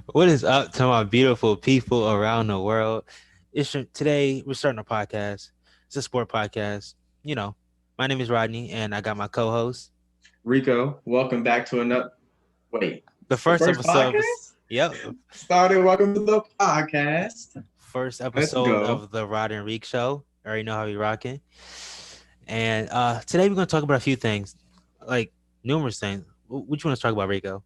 What is up to my beautiful people around the world? Today we're starting a podcast. It's a sport podcast. You know, my name is Rodney, and I got my co-host. Rico, welcome back to another. Wait, The the first first episode, podcast? yep, Started. Welcome to the podcast. first Let's episode go. of the Rod&Reek Show. I already know how we rocking. And today we're gonna talk about a few things, like numerous things. What you want to talk about, Rico?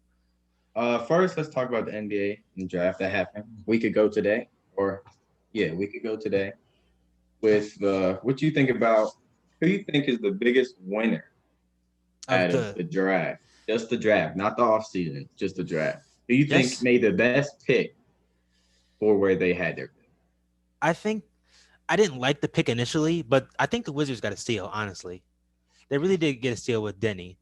First, let's talk about the NBA and draft that happened. We could go today, or we could go today with what you think about who you think is the biggest winner Of out of the the draft. Just the draft, not the off season, just the draft. Who you think yes, made the best pick for where they had their pick? I think I didn't like the pick initially, but I think the Wizards got a steal. Honestly, they really did get a steal with Denny.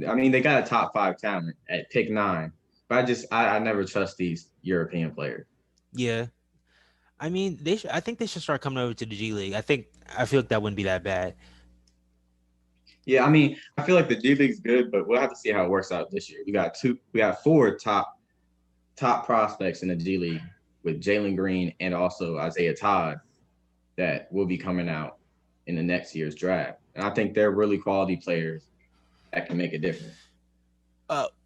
I mean, they got a top five talent at pick nine, but I never trust these European players. Yeah, I mean they should. I think they should start coming over to the G League. I feel like that wouldn't be that bad. Yeah, I mean, I feel like the G League's good, but we'll have to see how it works out this year. We got four top prospects in the G League with Jalen Green and also Isaiah Todd that will be coming out in the next year's draft. And I think they're really quality players that can make a difference.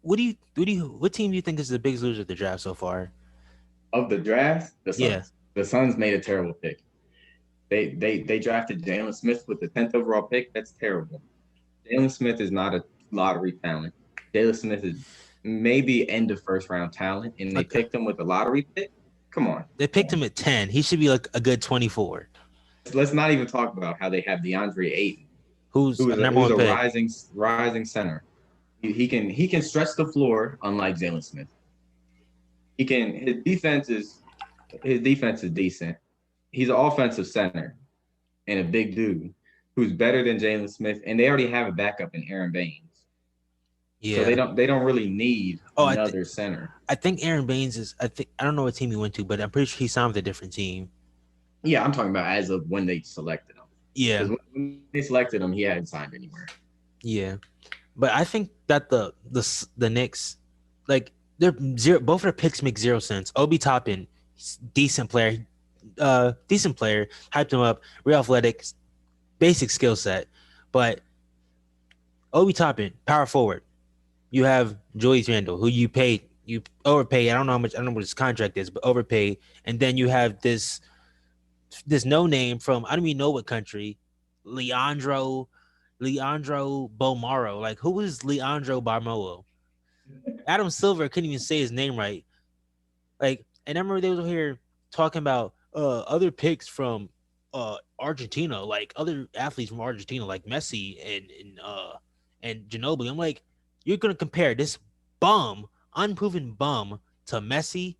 What team do you think is the biggest loser of the draft so far? Of the draft, the Yeah, Suns. The Suns made a terrible pick. They drafted Jalen Smith with the 10th overall pick. That's terrible. Jalen Smith is not a lottery talent. Jalen Smith is maybe end of first round talent, and they like picked him with a lottery pick. Come on, they come picked on. him at 10. He should be like a good 24. Let's not even talk about how they have DeAndre Ayton, Who's a number who's one a pick? rising center. He can stretch the floor unlike Jalen Smith. He can his defense is decent. He's an offensive center and a big dude who's better than Jalen Smith, and they already have a backup in Aaron Baines. So Yeah. they don't really need Oh, another center. I think Aaron Baines is. I don't know what team he went to, but I'm pretty sure he signed with a different team. Yeah, I'm talking about as of when they selected him. Yeah, Because when they selected him, he hadn't signed anywhere. yeah. But I think that the Knicks, like they're zero. Both of their picks make zero sense. Obi Toppin, decent player, decent player. Hyped him up. Real athletic, basic skill set. But Obi Toppin, power forward. You have Julius Randle, who you overpaid. I don't know how much. I don't know what his contract is, but overpaid. And then you have this no name from I don't even know what country, Leandro Bomaro. Like who is Leandro Barmolo? Adam Silver couldn't even say his name right. Like, and I remember they was here talking about other picks from Argentina, like other athletes from Argentina, like Messi and Ginobili. I'm like, you're gonna compare this unproven bum, to Messi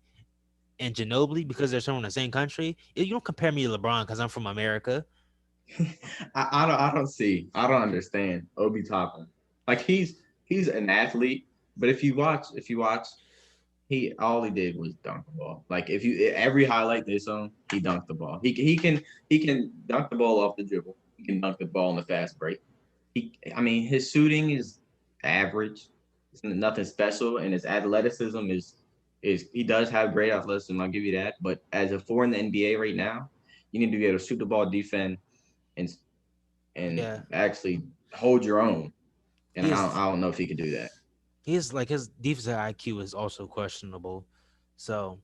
and Ginobili because they're from the same country? You don't compare me to LeBron because I'm from America. I don't understand Obi Toppin. Like he's an athlete, but if you watch, he all he did was dunk the ball. Like if you every highlight they saw, he dunked the ball. He can dunk the ball off the dribble. He can dunk the ball in the fast break. I mean, his shooting is average. It's nothing special, and his athleticism is he does have great athleticism. I'll give you that. But as a four in the NBA right now, you need to be able to shoot the ball, defend, and Yeah, actually hold your own. And he is. I don't know if he could do that. His defensive IQ is also questionable. So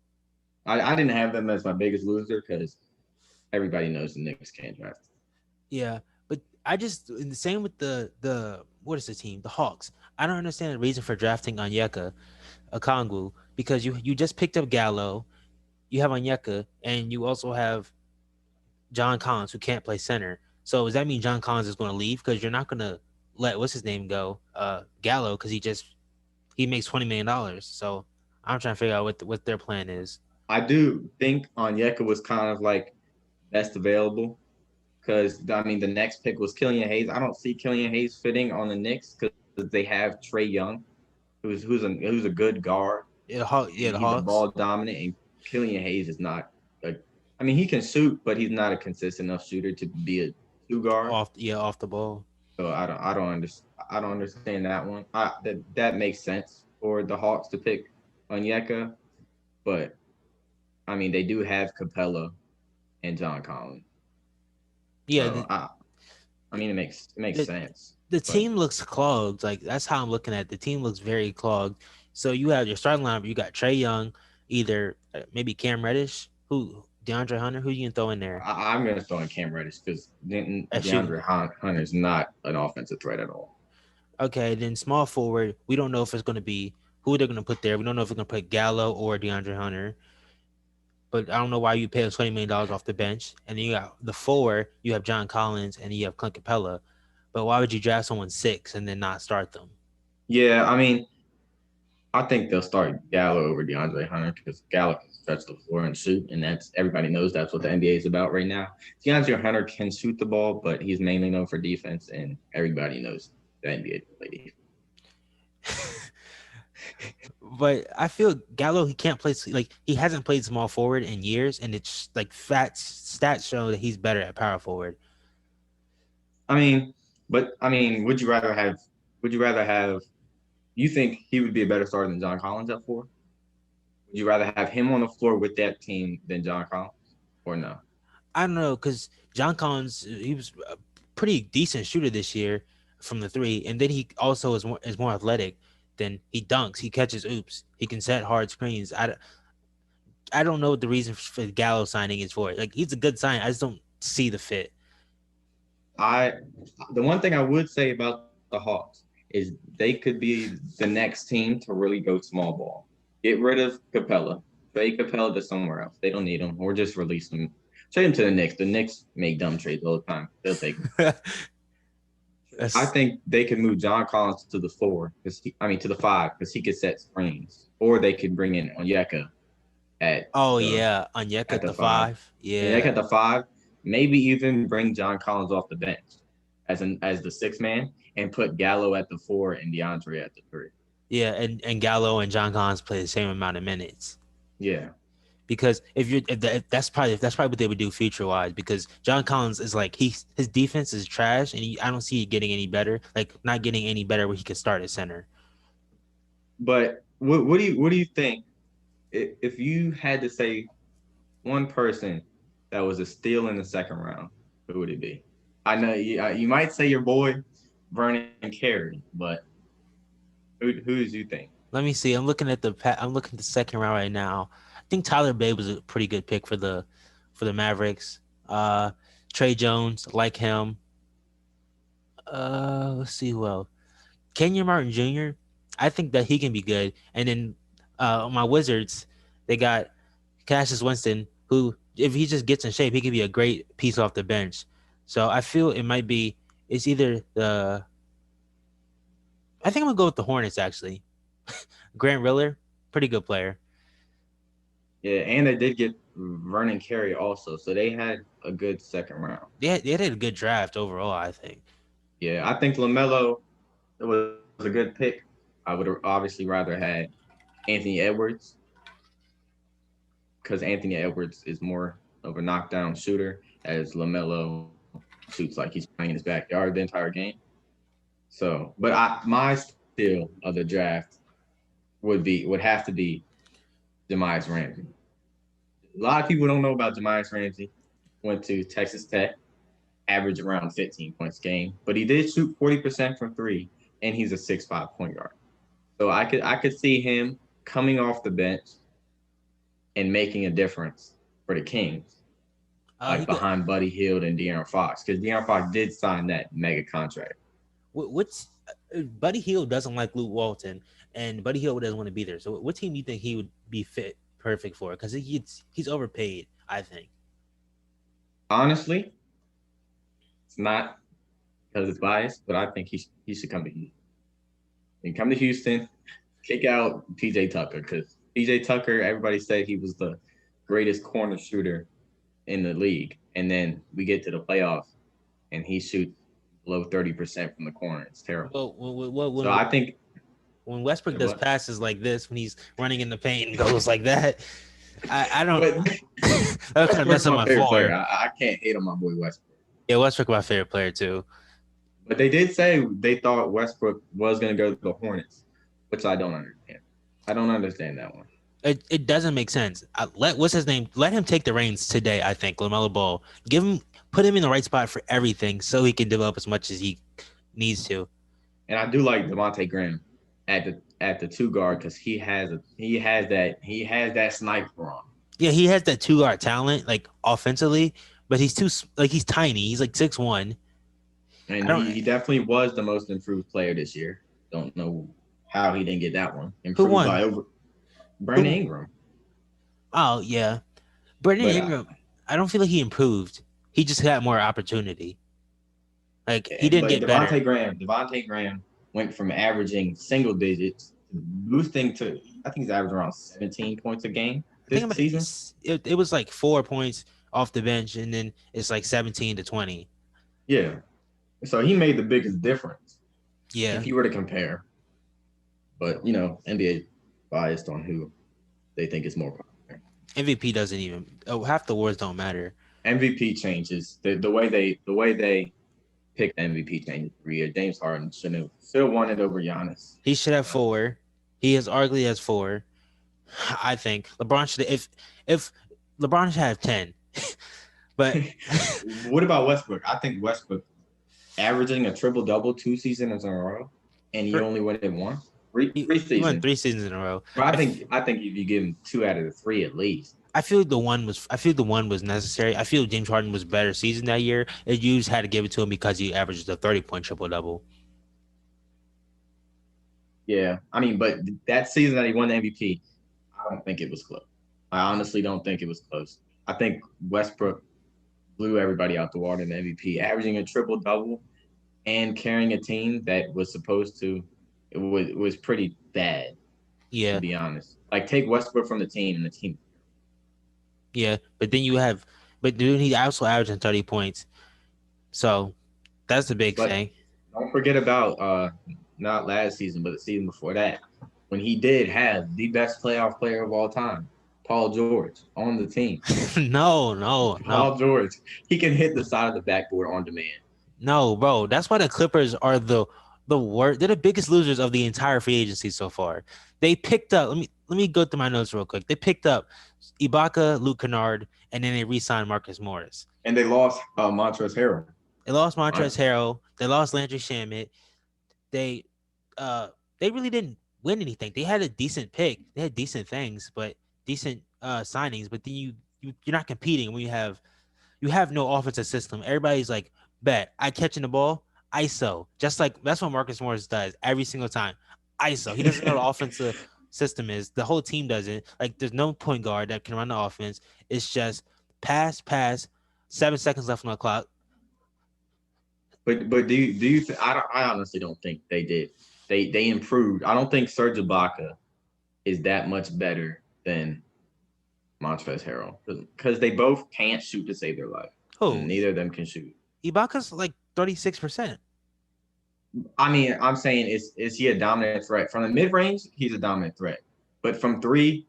I didn't have them as my biggest loser because everybody knows the Knicks can't draft. yeah, but I just and the same with the what is the team? The Hawks. I don't understand the reason for drafting Onyeka Okongwu because you just picked up Gallo, you have Onyeka, and you also have John Collins who can't play center. So does that mean John Collins is going to leave because you're not going to let what's his name go, Gallo, because he makes $20 million. So I'm trying to figure out what their plan is. I do think Onyeka was kind of like best available because I mean the next pick was Killian Hayes. I don't see Killian Hayes fitting on the Knicks because they have Trey Young, who's a good guard and The he's a Hawks. ball dominant. And Killian Hayes is not a, I mean he can shoot, but he's not a consistent enough shooter to be a two guard. Off the ball. So I don't understand that one. That makes sense. for the Hawks to pick Onyeka, but I mean they do have Capella and John Collins, Yeah, so I mean it makes the sense. the But team looks clogged. Like that's how I'm looking at it. The team looks very clogged. So you have your starting lineup. You got Trey Young, either maybe Cam Reddish, who DeAndre Hunter, who you can throw in there I'm gonna throw in Cam Reddish because at shooting. DeAndre Hunter is not an offensive threat at all. Okay, then small forward. We don't know if it's going to be who they're going to put there. We don't know if they're going to put Gallo or DeAndre Hunter. But I don't know why you pay us $20 million off the bench. And then you got the four. You have John Collins and you have Clint Capella. But why would you draft someone six and then not start them? Yeah, I mean I think they'll start Gallo over DeAndre Hunter because Gallo can stretch the floor and shoot, and that's everybody knows that's what the NBA is about right now. DeAndre Hunter can shoot the ball, but he's mainly known for defense, and everybody knows the NBA play defense. But I feel Gallo he can't play like he hasn't played small forward in years, and it's like fat stats show that he's better at power forward. I mean, but I mean, would you rather have? Would you rather have? You think he would be a better starter than John Collins at four? Would you rather have him on the floor with that team than John Collins, or no? I don't know because John Collins he was a pretty decent shooter this year from the three, and then he also is more athletic. Than he dunks, he catches oops, he can set hard screens. I don't know what the reason for the Gallo signing is for it. Like he's a good sign, I just don't see the fit. I the one thing I would say about the Hawks is they could be the next team to really go small ball. Get rid of Capella, trade Capella to somewhere else. They don't need him, or just release him. Trade him to the Knicks. The Knicks make dumb trades all the time. They'll take him. I That's, think they could move John Collins to the four because I mean to the five because he could set screens, or they could bring in Onyeka at oh the yeah, Onyeka at at the the five. five. Onyeka at Yeah, the five. Maybe even bring John Collins off the bench as the sixth man and put Gallo at the four and DeAndre at the three. yeah, and Gallo and John Collins play the same amount of minutes. Yeah, Because if that's probably what they would do future wise. Because John Collins is like his defense is trash, and I don't see it getting any better. Like not getting any better where he could start at center. but what do you think if you had to say one person that was a steal in the second round? Who would it be? I know you might say your boy Vernon Carey, but who does you think? Let me see. I'm looking at the second round right now. I think Tyler Bay was a pretty good pick for the Mavericks. Uh, Trey Jones, like him. Let's see who else. Kenyon Martin Jr. I think that he can be good. And then my Wizards, they got Cassius Winston, who if he just gets in shape, he could be a great piece off the bench. So I feel it might be. It's either the. I think I'm gonna go with the Hornets actually. Grant Riller, pretty good player. Yeah, and they did get Vernon Carey also, so they had a good second round. They did a good draft overall. I think. Yeah, I think Lamelo was a good pick. I would obviously rather had Anthony Edwards because Anthony Edwards is more of a knockdown shooter, as Lamelo shoots like he's playing in his backyard the entire game. So, but my steal of the draft would have to be Jemias Ramsey. A lot of people don't know about Jemias Ramsey. Went to Texas Tech, average around 15 points a game, but he did shoot 40% from three, and he's a 6'5" point guard. So I could see him coming off the bench and making a difference for the Kings, He like could. behind Buddy Hield and De'Aaron Fox, because De'Aaron Fox did sign that mega contract. What's Buddy Hield doesn't like Luke Walton, and Buddy Hield doesn't want to be there. So what team do you think he would be fit perfect for? Because he's overpaid. I think. Honestly, it's not because it's biased, but I think he should come to Houston. He come to Houston, kick out PJ Tucker because PJ Tucker, everybody said he was the greatest corner shooter in the league, and then we get to the playoffs and he shoots below 30% from the corner. It's terrible. Well, So I think when Westbrook does what, passes like this, when he's running in the paint and goes like that, I don't. but That kind of Westbrook's mess up my my favorite player. floor. I can't hate on my boy Westbrook. Yeah, Westbrook my favorite player too. But they did say they thought Westbrook was going to go to the Hornets, which I don't understand. I don't understand that one. It doesn't make sense. What's his name? Let him take the reins today. I think LaMelo Ball. Put him in the right spot for everything, so he can develop as much as he needs to. And I do like Devontae Graham at the two guard because he has that sniper on. Yeah, he has that 2 guard talent, like offensively, but he's tiny. He's like 6'1". I And don't. he definitely was the most improved player this year. Don't know how he didn't get that one. Who Improved by won? over Brandon Who? Ingram. Oh yeah, Brandon But Ingram. I don't feel like he improved. He just got more opportunity. Like he didn't but get better. Devontae Graham went from averaging single digits to boosting to I think he's averaging around 17 points a game I think this season. it was like 4 points off the bench, and then it's like 17 to 20. Yeah. So he made the biggest difference Yeah, if you were to compare. But NBA biased on who they think is more popular. MVP doesn't even. Oh, half the awards don't matter. MVP changes the way they picked MVP changes every year. James Harden should have won it over Giannis. He should have But 4. He as arguably has 4. I think LeBron should if LeBron should have 10. But what about Westbrook? I think Westbrook averaging a triple double 2 seasons in a row, and he only won it once. Three he won seasons. 3 seasons in a row. But I think if you give him 2 out of the 3 at least. I feel the one was necessary. I feel James Harden was better season that year. And you just had to give it to him because he averaged a 30-point triple double. Yeah, I mean, but that season that he won the MVP, I don't think it was close. I honestly don't think it was close. I think Westbrook blew everybody out the water in the MVP, averaging a triple double and carrying a team that was supposed to. It was pretty bad, to Yeah, be honest. Like take Westbrook from the team, and the team. yeah. But then he also averaging 30 points. So that's the big But thing. don't forget about not last season, but the season before that, when he did have the best playoff player of all time, Paul George, on the team. No, no, no, Paul George, he can hit the side of the backboard on demand. no, bro. That's why the Clippers are the worst. They're the biggest losers of the entire free agency so far. They picked up. Let me go through my notes real quick. They picked up Ibaka, Luke Kennard, and then they re-signed Marcus Morris. And they lost Montrezl Harrell. They lost Right? Montrezl Harrell. They lost Landry Shamet. They they really didn't win anything. They had a decent pick. They had decent things, but decent signings. But then you're not competing when you have no offensive system. Everybody's like, bet I catching the ball, ISO. Just like that's what Marcus Morris does every single time. ISO. He doesn't know the offensive system is. The whole team doesn't. Like there's no point guard that can run the offense. It's just pass, pass. 7 seconds left on the clock. But do you I honestly don't think they did. They improved. I don't think Serge Ibaka is that much better than Montrezl Harrell because they both can't shoot to save their life. Oh, Neither of them can shoot. Ibaka's like 36%. I mean, I'm saying is he a dominant threat from the mid range? He's a dominant threat, but from three,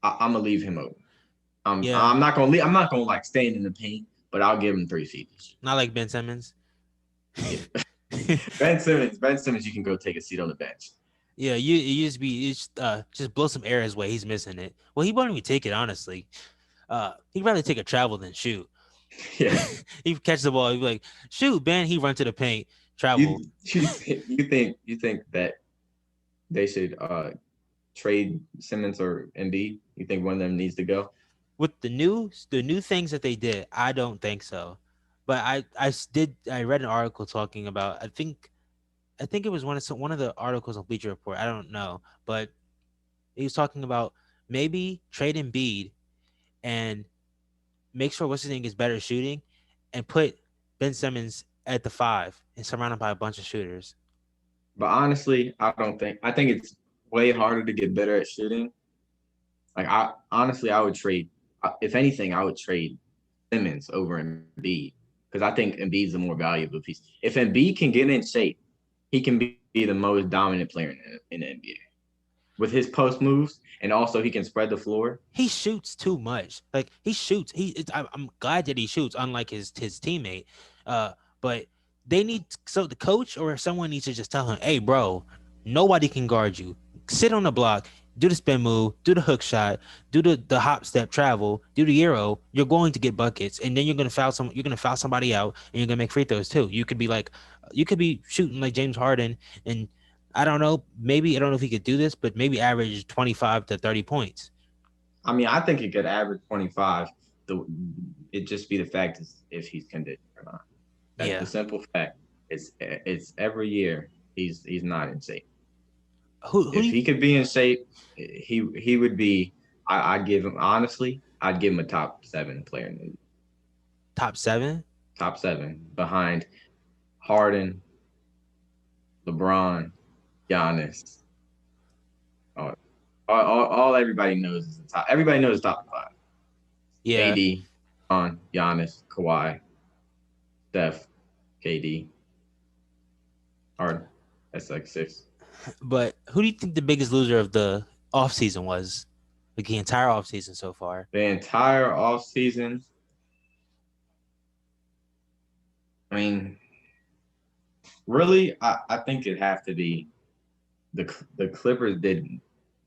I'm gonna leave him open. Yeah, I'm not gonna leave, I'm not gonna like stand in the paint, but I'll give him 3 feet. not like Ben Simmons. Yeah. Ben Simmons, you can go take a seat on the bench. Yeah, you just blow some air his way. He's missing it. Well, he won't even take it honestly. He'd rather take a travel than shoot. Yeah. He catch the ball, he'd be like, shoot, Ben. He run to the paint, You travel. you think that they should trade Simmons or Embiid? You think one of them needs to go? With the new things that they did, I don't think so. But I read an article talking about I think it was one of the articles on Bleacher Report. I don't know, but he was talking about maybe trade Embiid and make sure what's his name gets better shooting, and put Ben Simmons at the 5 and surround him by a bunch of shooters. But honestly, I think it's way harder to get better at shooting. Like I would trade. If anything, I would trade Simmons over Embiid because I think Embiid's the more valuable piece. If Embiid can get in shape, he can be the most dominant player in the NBA with his post moves, and also he can spread the floor. He shoots too much. Like he shoots. I'm glad that he shoots, unlike his teammate. But the coach or someone needs to just tell him, "Hey, bro, nobody can guard you. sit on the block, do the spin move, do the hook shot, do the hop step travel, do the euro, you're going to get buckets, and then you're gonna foul somebody out, and you're gonna make free throws too. You could be shooting like James Harden, and I don't know, maybe I don't know if he could do this, but maybe average 25 to 30 points. I mean, I think he could average 25. The it just be the fact is if he's conditioned or not. That's the Yeah. simple fact. It's every year he's not in shape. Who do If you he could be in shape, he would be. I'd give him honestly. I'd give him a top 7 player in the league. top seven? Top 7 behind Harden, LeBron, Giannis. All, all everybody knows is the top. Everybody knows top 5. Yeah. AD, on Giannis, Kawhi, Steph, KD, Harden. That's like 6. But who do you think the biggest loser of the offseason was? Like the entire offseason so far? The entire off season. I mean, really, I think it'd have to be the Clippers did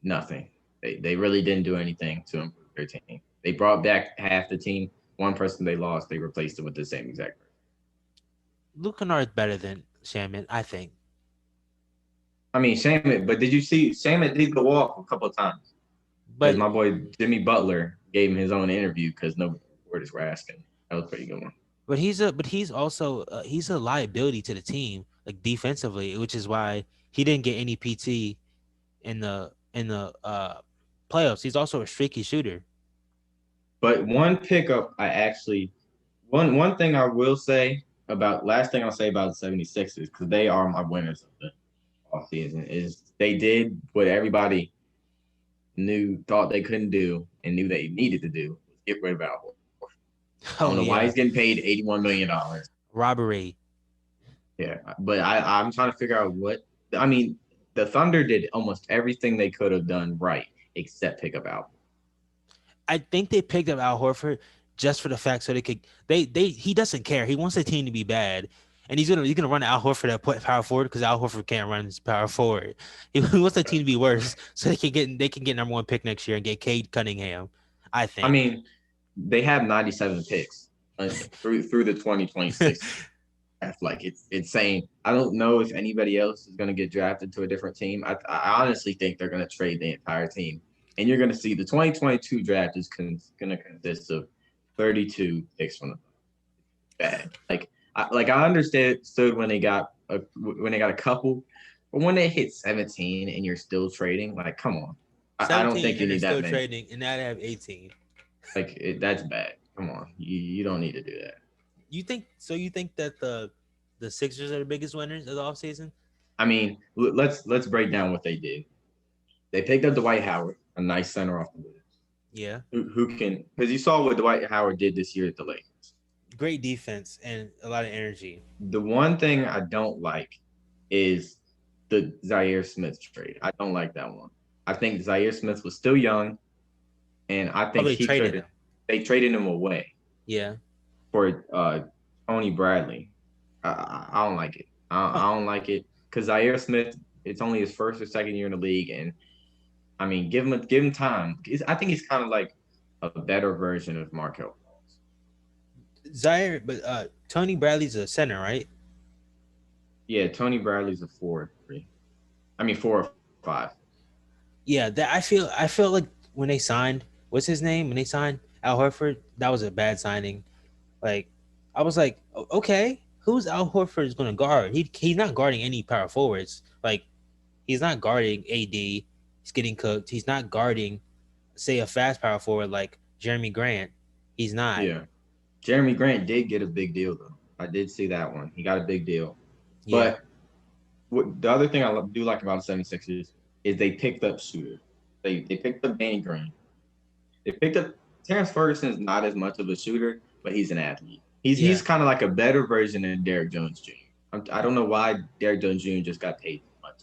nothing. They really didn't do anything to improve their team. They brought back half the team. One person they lost, they replaced it with the same exact person. Luke Kennard's better than Shaman, I think. I mean, Shaman, but did you see Shaman did go off a couple of times? Because But my boy Jimmy Butler gave him his own interview because no reporters were asking. That was a pretty good one. he's also he's a liability to the team, like defensively, which is why he didn't get any PT in the playoffs. He's also a streaky shooter. But one pickup I actually one thing I will say about last thing I'll say about the 76ers, because they are my winners of the offseason, is they did what everybody thought they couldn't do and knew they needed to do was get rid of Al. I don't Oh know why yeah, he's getting paid $81 million. robbery. Yeah, but I'm trying to figure out what I mean. The Thunder did almost everything they could have done right except pick up Al. I think they picked up Al Horford just for the fact so they could they he doesn't care. He wants the team to be bad. And he's gonna run Al Horford at power forward because Al Horford can't run his power forward. He wants the team to be worse so they can get number 1 pick next year and get Cade Cunningham. I I think. mean, they have 97 picks through the 2026. Like it's insane. I don't know if anybody else is going to get drafted to a different team. I honestly think they're going to trade the entire team, and you're going to see the 2022 draft is going to consist of 32 picks from the bad. I understood when they got a couple, but when they hit 17 and you're still trading, like come on, I don't 17 think you and they're need that still many. trading, and now they have 18. That's bad. Come on, you don't need to do that. You think that the Sixers are the biggest winners of the offseason? I mean, let's break down what they did. They picked up Dwight Howard, a nice center off the bench, Yeah. who can because you saw what Dwight Howard did this year at the Lakers. Great defense and a lot of energy. The one thing I don't like is the Zaire Smith trade. I don't like that one. I think Zaire Smith was still young, and I Oh, think they he traded could. him. They traded him away Yeah. for Tony Bradley. I don't like it. Huh. I don't like it because Zaire Smith. It's only his first or second year in the league, and I mean, give him time. I think he's kind of like a better version of Markel. Zaire, but Tony Bradley's a center, right? Yeah, Tony Bradley's a 4-3. I mean 4 or 5. Yeah, that I feel like when they signed, what's his name? When they signed Al Horford, that was a bad signing. Like, I was like, okay, who's Al Horford is going to guard? He's not guarding any power forwards. Like, he's not guarding AD. He's getting cooked. He's not guarding, say, a fast power forward like Jeremy Grant. He's not. Yeah, Jeremy Grant did get a big deal though. I did see that one. He got a big deal. Yeah. But the other thing I do like about the 76ers is they picked up shooters. They picked up Danny Green. They picked up Terrence Ferguson is not as much of a shooter, but he's an athlete. He's kind of like a better version of Derrick Jones Jr. I don't know why Derrick Jones Jr. just got paid so much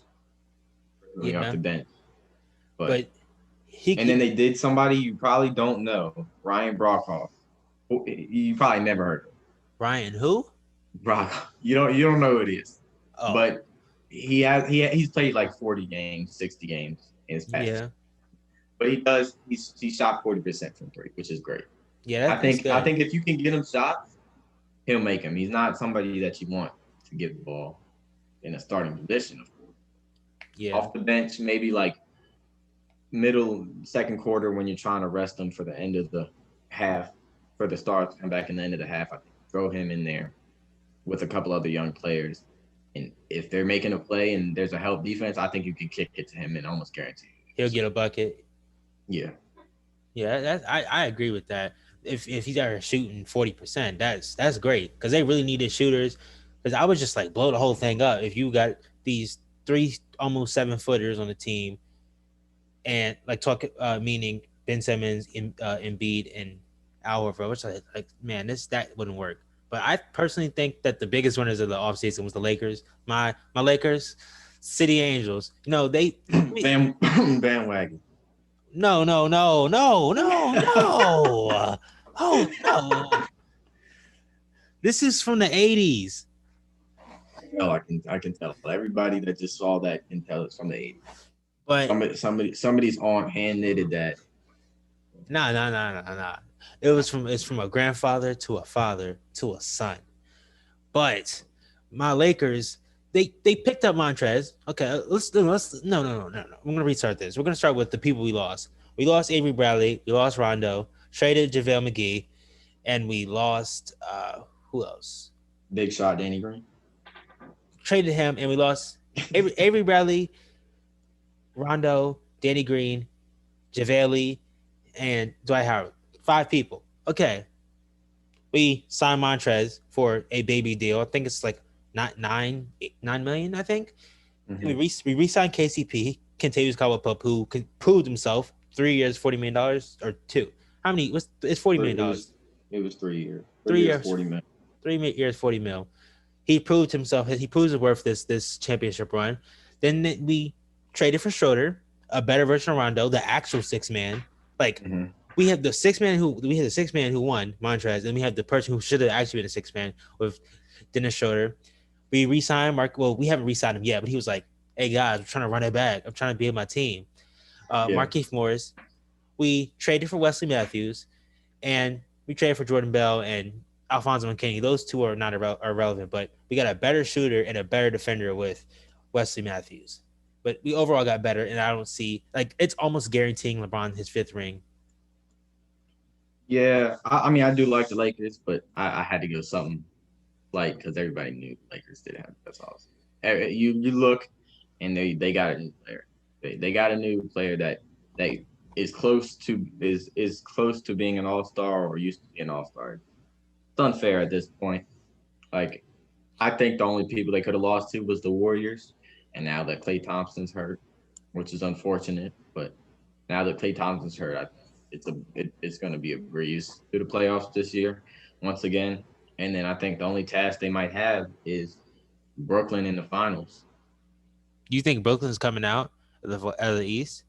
coming off Yeah. the bench. But And then they did somebody you probably don't know, Ryan Brockhoff. You probably never heard of him. Ryan who? Brockhoff. You don't know who it is. Oh, But he's played like 40 games, 60 games. in his past. Yeah. But he shot 40% from three, which is great. Yeah, that's I good. think if you can get him shots, he'll make them. He's not somebody that you want to give the ball in a starting position, of course. Yeah. Off the bench, maybe like middle second quarter when you're trying to rest him for the end of the half, for the start to come back in the end of the half. I think throw him in there with a couple other young players. And if they're making a play and there's a help defense, I think you can kick it to him and almost guarantee He'll it. get a bucket. Yeah. Yeah, I agree with that. If he's out here shooting 40%, that's great because they really needed shooters. Because I was just like blow the whole thing up if you got these three almost 7-footers on the team, and like talk meaning Ben Simmons, Embiid, and Al Horford, which like man, that wouldn't work. But I personally think that the biggest winners of the offseason was the Lakers. My Lakers, City Angels. You know they. Bandwagon. No. Oh no. This is from the 80s. No, I can tell. Everybody that just saw that can tell it's from the 80s. But Somebody's on hand knitted that. nah. It's from a grandfather to a father to a son. But my Lakers, they picked up Montrez. Okay, let's no. We're gonna restart this. We're gonna start with the people we lost. We lost Avery Bradley. We lost Rondo. Traded JaVale McGee, and we lost who else? Big shot, Danny Green. Traded him, and we lost Avery Bradley, Rondo, Danny Green, JaVale, and Dwight Howard. 5 people. Okay, we signed Montrez for a baby deal. I think it's like not 9 million. I think we re-signed KCP, Kentavious Caldwell-Pope, who proved himself. 3 years, $40 million, or two. How many? It's $40 million. It was 3 years. 3 years, 40 million. 3 years, 40 mil. He proved himself. He proves his worth this championship run. Then we traded for Schroeder, a better version of Rondo, the actual 6-man. Like we have the 6-man who won Montrez, and we have the person who should have actually been a 6-man with Dennis Schroeder. We re-signed Mark. Well, we haven't re-signed him yet, but he was like, "Hey guys, I'm trying to run it back. I'm trying to be in my team." Markieff Morris. We traded for Wesley Matthews, and we traded for Jordan Bell and Alfonso McKinney. Those two are not irrelevant, but we got a better shooter and a better defender with Wesley Matthews. But we overall got better, and I don't see like it's almost guaranteeing LeBron his 5th ring. Yeah, I mean, I do like the Lakers, but I had to go something like because everybody knew the Lakers didn't have. That's all. You look, and they got a new player. They got a new player that is close to being an all-star or used to be an all-star. It's unfair at this point. Like, I think the only people they could have lost to was the Warriors, and now that Klay Thompson's hurt, which is unfortunate, but now that Klay Thompson's hurt, it's going to be a breeze through the playoffs this year once again. And then I think the only task they might have is Brooklyn in the finals. Do you think Brooklyn's coming out of the East?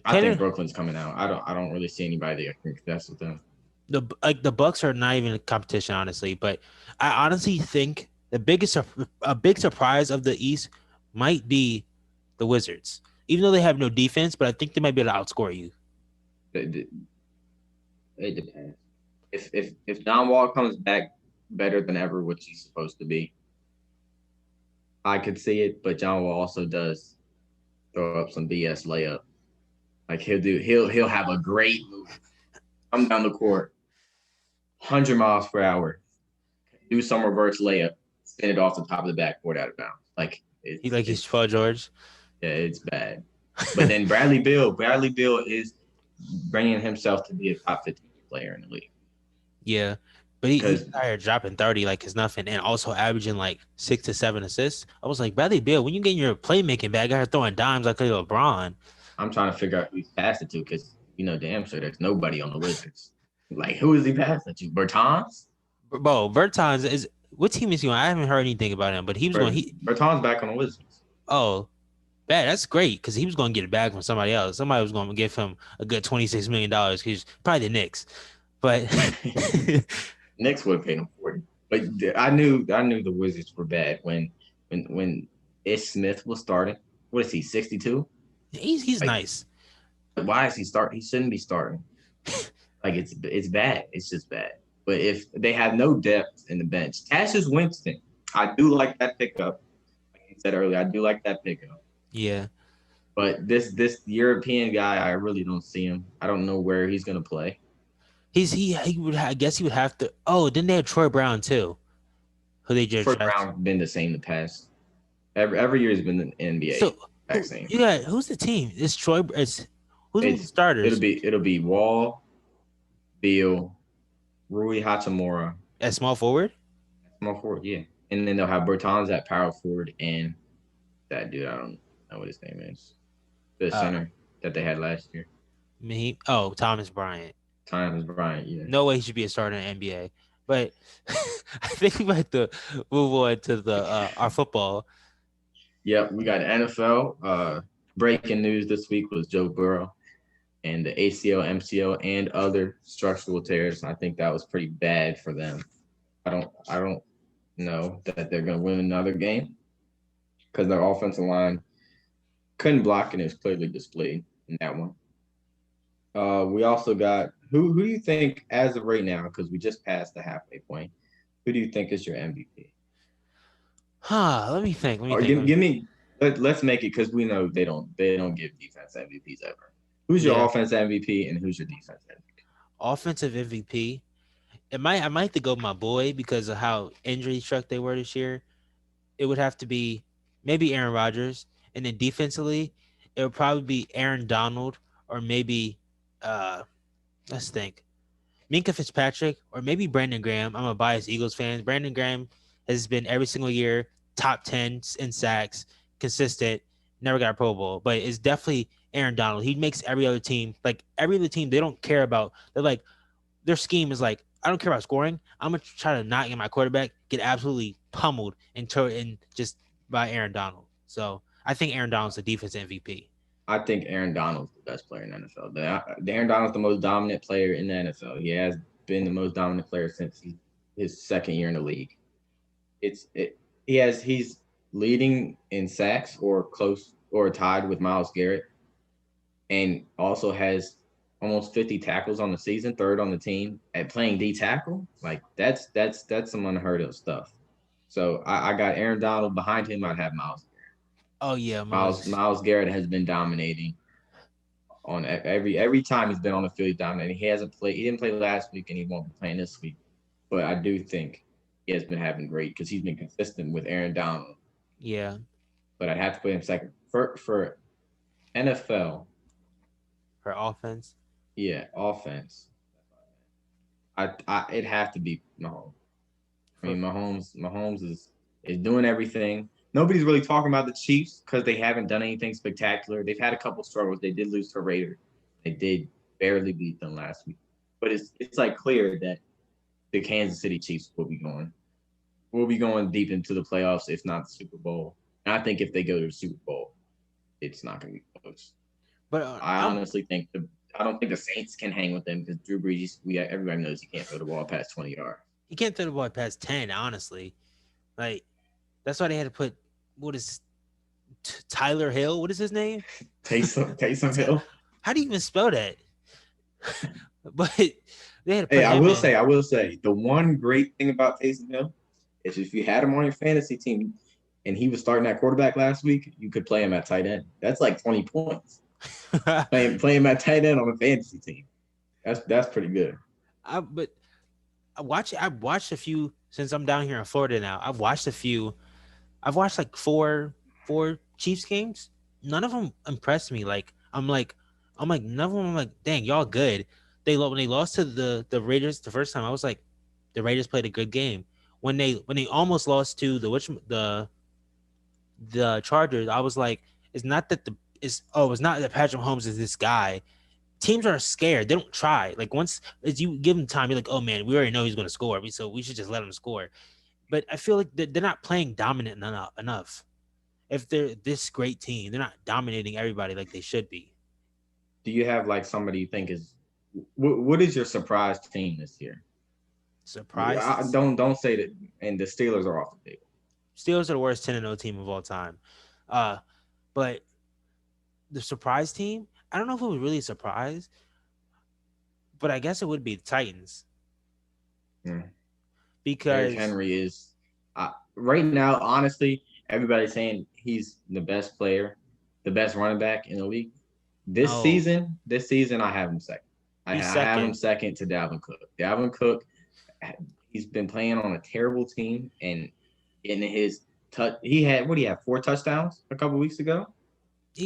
I think Brooklyn's coming out. I don't really see anybody that can contest with them. The Bucks are not even a competition, honestly. But I honestly think a big surprise of the East might be the Wizards, even though they have no defense. But I think they might be able to outscore you. It depends. If John Wall comes back better than ever, which he's supposed to be, I could see it. But John Wall also does throw up some BS layup. Like he'll have a great move, come down the court, 100 miles per hour, do some reverse layup, spin it off the top of the backboard out of bounds. Like he's Paul George. Yeah, it's bad. But then Bradley Beal is bringing himself to be a top 15 player in the league. Yeah, but he's tired dropping 30 like it's nothing, and also averaging like 6 to 7 assists. I was like, Bradley Beal, when you getting your playmaking bag, I throwing dimes like LeBron. I'm trying to figure out who he's passed it to because damn sure there's nobody on the Wizards. Like, who is he passing it to? Bertans? Bro, Bertans is what team is he on? I haven't heard anything about him, but he was going. Bertans back on the Wizards. Oh, bad. That's great because he was going to get it back from somebody else. Somebody was going to give him a good $26 million. He's probably the Knicks, but Knicks would have paid him 40. But I knew the Wizards were bad when Ish Smith was starting. What is he, 62? He's Like, nice. why is he start? He shouldn't be starting. Like it's bad. It's just bad. But if they have no depth in the bench, Cassius Winston, I do like that pickup. Like you said earlier, I do like that pickup. Yeah. But this European guy, I really don't see him. I don't know where he's gonna play. He would I guess he would have to. Oh, then they have Troy Brown too, who they just Troy drafted. Brown's been the same the past every year. Has been the NBA So who vaccine. you got? Who's the team? It's Troy. It's who's the It's starters it'll be Wall, Beal, Rui Hachimura, at small forward? small forward, yeah, and then they'll have Bertans at power forward and that dude. I don't know what his name is. The Uh, center that they had last year. Thomas Bryant. Times Bryant, yeah. No way he should be a starter in the NBA. But I think we might have to move on to the our football. Yep, we got NFL. Breaking news this week was Joe Burrow and the ACL, MCL, and other structural tears. I think that was pretty bad for them. I don't know that they're going to win another game because their offensive line couldn't block and it was clearly displayed in that one. We also got who do you think as of right now, because we just passed the halfway point, who do you think is your MVP? Huh, let me think. Let me Or think. give me let's make it because we know they don't give defense MVPs ever. Who's your Yeah. offense MVP and who's your defense MVP? Offensive MVP. I might have to go with my boy because of how injury struck they were this year. It would have to be maybe Aaron Rodgers. And then defensively, it would probably be Aaron Donald or maybe uh let's think. Minka Fitzpatrick or maybe Brandon Graham. I'm a biased Eagles fan. Brandon Graham has been every single year top 10 in sacks, consistent, never got a Pro Bowl. But it's definitely Aaron Donald. He makes every other team, like every other team, they don't care about. They're like, their scheme is like, I don't care about scoring. I'm gonna try to not get my quarterback get absolutely pummeled and just by Aaron Donald. So I think Aaron Donald's the defense MVP. I think Aaron Donald's the best player in the NFL. Aaron Donald's the most dominant player in the NFL. He has been the most dominant player since his second year in the league. He's leading in sacks or close or tied with Myles Garrett, and also has almost 50 tackles on the season, third on the team at playing D tackle. Like that's some unheard of stuff. So I got Aaron Donald behind him. I'd have Myles. Oh yeah, Miles. Myles Garrett has been dominating on every time he's been on the field. He's dominating. He hasn't played. He didn't play last week, and he won't be playing this week. But I do think he has been having great because he's been consistent with Aaron Donald. Yeah, But I'd have to put him second for NFL. for offense. Yeah, offense. I it'd have to be Mahomes. I For mean, Mahomes is doing everything. Nobody's really talking about the Chiefs because they haven't done anything spectacular. They've had a couple struggles. They did lose to Raiders. They did barely beat them last week. But it's like clear that the Kansas City Chiefs will be going deep into the playoffs, if not the Super Bowl. And I think if they go to the Super Bowl, it's not going to be close. but I honestly think I don't think the Saints can hang with them because Drew Brees. Everybody knows he can't throw the ball past 20 yards. he can't throw the ball past 10. Honestly, like that's why they had to put what is Tyler Hill. What is his name? Taysom Hill. How do you even spell that? But they had to Hey, put him in. I will say, the one great thing about Taysom Hill is if you had him on your fantasy team and he was starting at quarterback last week, you could play him at tight end. That's like 20 points. Play him at tight end on a fantasy team. That's pretty good. But I've watched a few since I'm down here in Florida now. I've watched a few. I've watched like four Chiefs games. None of them impressed me. I'm like none of them. I'm like, dang, y'all good. When they lost to the Raiders the first time, I was like, the Raiders played a good game. When they almost lost to the Chargers, I was like, it's not that it's not that Patrick Mahomes is this guy. Teams are scared. They don't try. Like once as you give them time, you're like, oh man, we already know he's going to score. So we should just let him score. But I feel like they're not playing dominant enough. If they're this great team, they're not dominating everybody like they should be. Do you have like somebody you think is what is your surprise team this year? Surprised. Don't say that. And the Steelers are off the table. Steelers are the worst 10-0 team of all time. Uh, but the surprise team. I don't know if it was really a surprise, but I guess it would be the Titans Mm. Derrick because Henry is right now. Honestly, everybody's saying he's the best player, the best running back in the league. no, This season, I have him second. he's I have him second. second to Dalvin Cook. Dalvin Cook, he's been playing on a terrible team and in his touch. He had what? He had 4 touchdowns a couple weeks ago.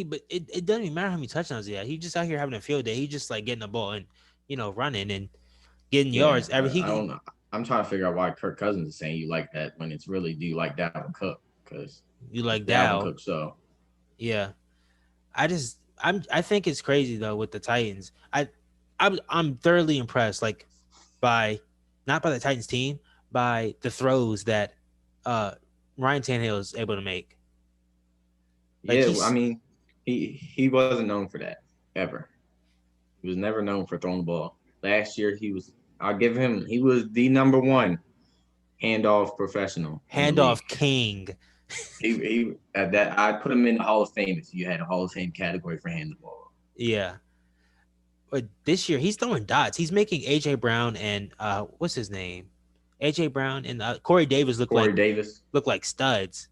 But it doesn't even matter how many touchdowns he had. He just out here having a field day. He just like getting the ball and running and getting Yeah, yards. Every I he don't know. I'm trying to figure out why Kirk Cousins is saying you like that when it's really do you like Dalvin Cook? Because you it's like Dalvin Dow. Cook. So Yeah. I think it's crazy though with the Titans. I'm thoroughly impressed by not by the Titans team, by the throws that uh Ryan Tannehill is able to make. Like yeah, I he's mean, he wasn't known for that ever. He was never known for throwing the ball. Last year he was. I'll give him. He was the number one handoff professional in the league. handoff king. He at that I'd put him in the Hall of Fame if you had a Hall of Fame category for handing the ball. Yeah. But this year he's throwing dots. He's making AJ Brown and what's his name? AJ Brown and Corey Davis Corey Davis. look like studs.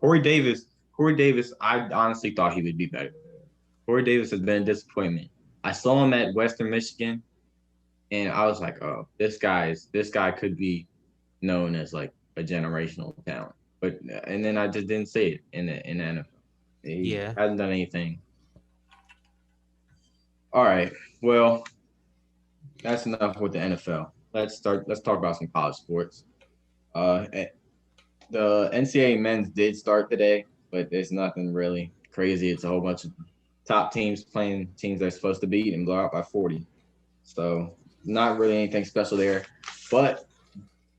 Corey Davis. Corey Davis. I honestly thought he would be better. Corey Davis has been a disappointment. I saw him at Western Michigan, and I was like, oh, this guy could be known as like a generational talent. But and then I just didn't see it in the NFL. He Yeah. hasn't done anything. All right. Well, that's enough with the NFL. Let's talk about some college sports. The NCAA men's did start today, but there's nothing really crazy. It's a whole bunch of top teams playing teams they're supposed to beat and blow out by 40. So not really anything special there. But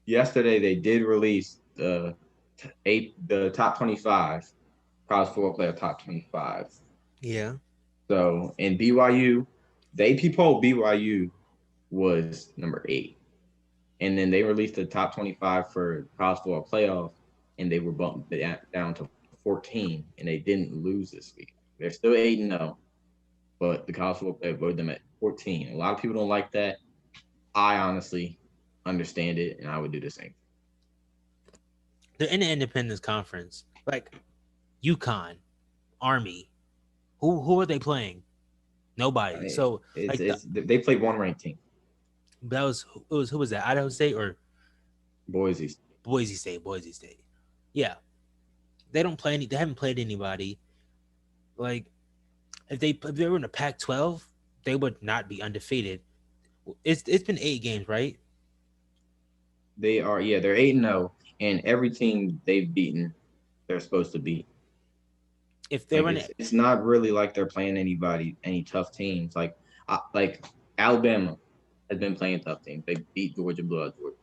yesterday they did release the top 25 college football player top 25. Yeah. So in BYU, the AP poll BYU was number 8. And then they released the top 25 for college football playoff, and they were bumped down to 14, and they didn't lose this week. They're still 8-0, but the college football playoff voted them at 14. A lot of people don't like that. I honestly understand it, and I would do the same. They're in the Independence Conference. Like UConn, Army. Who are they playing? I Nobody. mean, So like they played one ranked team, that was who was that? Idaho State or Boise. Boise State? Boise State. Yeah. They don't play any. They haven't played anybody. Like if they were in the Pac-12, they would not be undefeated. It's been 8 games, right? They're 8-0, and every team they've beaten, they're supposed to beat. If they Like were in, it's not really like they're playing any tough teams. Like Alabama has been playing tough teams. They beat Georgia, blew out Georgia.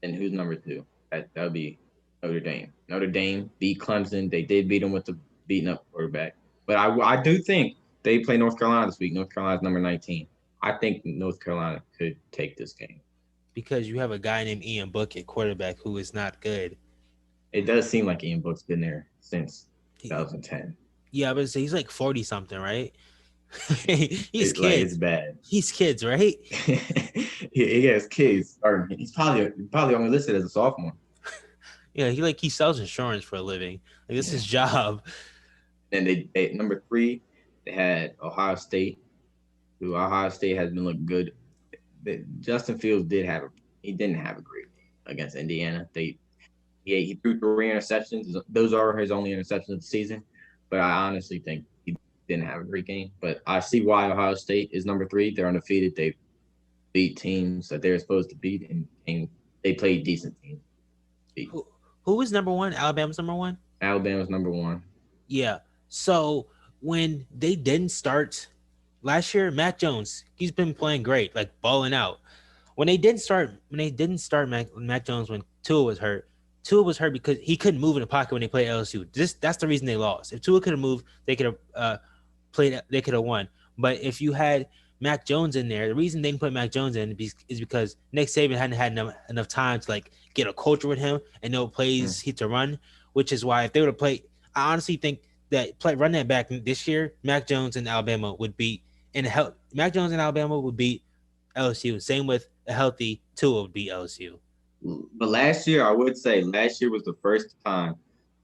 And who's number 2? That would be Notre Dame. Notre Dame beat Clemson. They did beat them with the beaten up quarterback. But I do think they play North Carolina this week. North Carolina's number 19. I think North Carolina could take this game. because you have a guy named Ian Book at quarterback who is not good. It does seem like Ian Book's been there since He, 2010. yeah, but he's like 40 something, right? He's It's kids. bad. He's kids, right? He has kids. Or he's probably only listed as a sophomore. Yeah, he sells insurance for a living. Like this is his job. And they number 3, they had Ohio State, who Ohio State has been looking good. Justin Fields didn't have a great game against Indiana. He threw 3 interceptions. Those are his only interceptions of the season. But I honestly think he didn't have a great game. But I see why Ohio State is number 3. They're undefeated. They beat teams that they're supposed to beat, and they played decent teams. Who is number 1? Alabama's number 1? Alabama's number 1. Yeah. So when they didn't start last year, Mac Jones, he's been playing great, like balling out. When they didn't start Mac Jones when Tua was hurt because he couldn't move in the pocket when they played LSU. That's the reason they lost. If Tua could have moved, they could have played. They could have won. But if you had Mac Jones in there, the reason they didn't put Mac Jones in is because Nick Saban hadn't had enough time to like get a culture with him and no plays to run. Which is why if they would have played, I honestly think that play run that back this year, Mac Jones and Alabama would beat Mac Jones and Alabama would beat LSU. Same with a healthy Tua would beat LSU. But last year, I would say last year was the first time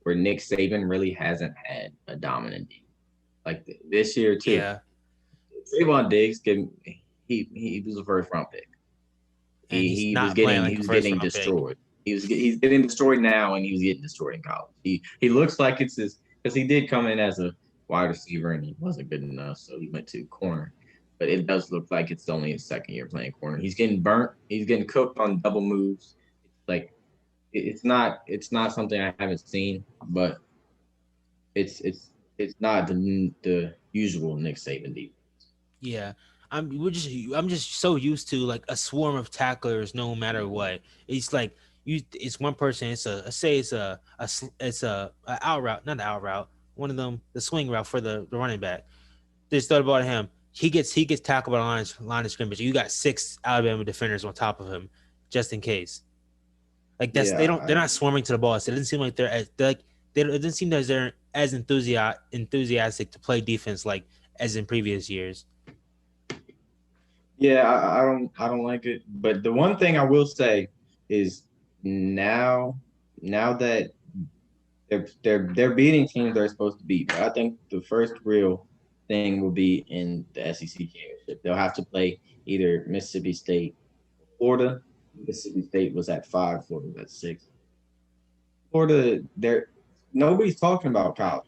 where Nick Saban really hasn't had a dominant defense. Like this year too. Yeah, Trayvon Diggs, he was a first round pick. and he's not playing He like a was first getting round pick. destroyed. He's getting destroyed now, and he was getting destroyed in college. He looks like it's his because he did come in as a wide receiver and he wasn't good enough, so he went to corner. But it does look like it's only his second year playing corner. He's getting burnt. He's getting cooked on double moves. Like it's not something I haven't seen, but it's not the usual Nick Saban defense. Yeah. I'm just so used to like a swarm of tacklers no matter what. It's like it's one person, say it's a out route, not an out route, one of them the swing route for the running back. Just thought about him. He gets tackled by the line of scrimmage. You got six Alabama defenders on top of him, just in case. Like they're not swarming to the ball. So it doesn't seem like it doesn't seem as they're as enthusiastic to play defense like as in previous years. Yeah, I don't like it. But the one thing I will say is now that they're beating teams they're supposed to beat. But I think the first real thing will be in the SEC championship. They'll have to play either Mississippi State, Florida. Mississippi State was at 5, Florida was at 6. Florida, nobody's talking about Kyle.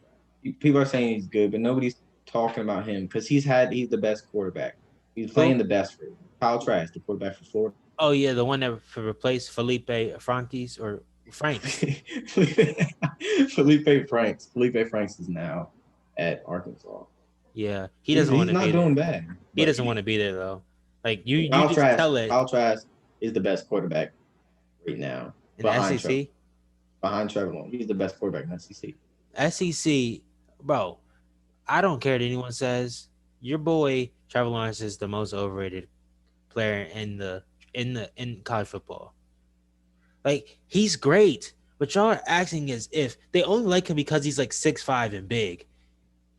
People are saying he's good, but nobody's talking about him because he's the best quarterback. He's playing the best for Kyle Trask, the quarterback for Florida. Oh yeah, the one that replaced Felipe Franks or Franks. Felipe Franks. Felipe Franks is now at Arkansas. Yeah, he doesn't want He's to not be doing there. bad. He doesn't want to be there though. Like you Kyle just Trask. tell it Kyle Trask is the best quarterback right now in the SEC. Behind Trevor Lawrence. He's the best quarterback in the SEC. SEC, bro. I don't care what anyone says. Your boy Trevor Lawrence is the most overrated player in college football. Like he's great, but y'all are acting as if they only like him because he's like 6'5" and big.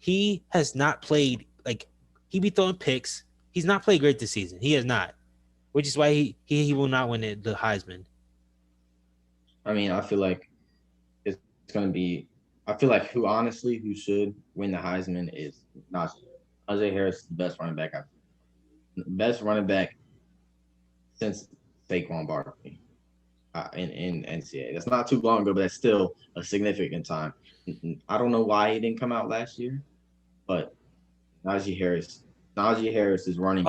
He has not played like he be throwing picks. He's not played great this season. He has not, which is why he will not win the Heisman. I mean, I feel like it's going to be. I feel like who should win the Heisman is Najee. Najee Harris is the best running back since Saquon Barkley in NCAA. That's not too long ago, but that's still a significant time. I don't know why he didn't come out last year, but Najee Harris is running.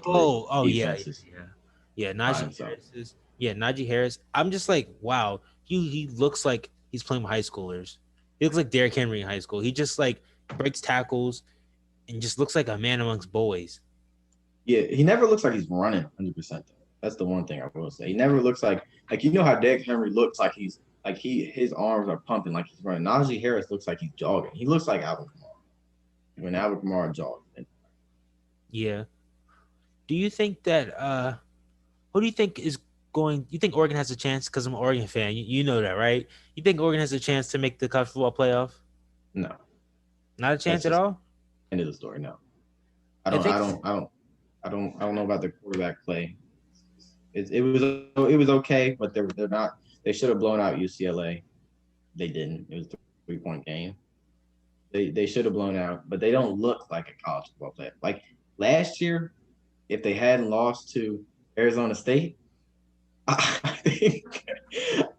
Yeah. Najee Harris. I'm just like, wow. He looks like he's playing with high schoolers. He looks like Derrick Henry in high school. He just like breaks tackles and just looks like a man amongst boys. Yeah, he never looks like he's running 100%. That's the one thing I will say. He never looks like you know how Derrick Henry looks like his arms are pumping like he's running. Najee Harris looks like he's jogging. He looks like Alvin Kamara when Alvin Kamara jogs. Yeah. Do you think that who do you think is going? You think Oregon has a chance? Because I'm an Oregon fan. You know that, right? You think Oregon has a chance to make the college football playoff? No, not a chance at all. End of the story. No, I don't know about the quarterback play. It was okay, but they're not. They should have blown out UCLA. They didn't. It was a 3-point game. They should have blown out, but they don't look like a college football player. Like last year, if they hadn't lost to Arizona State, I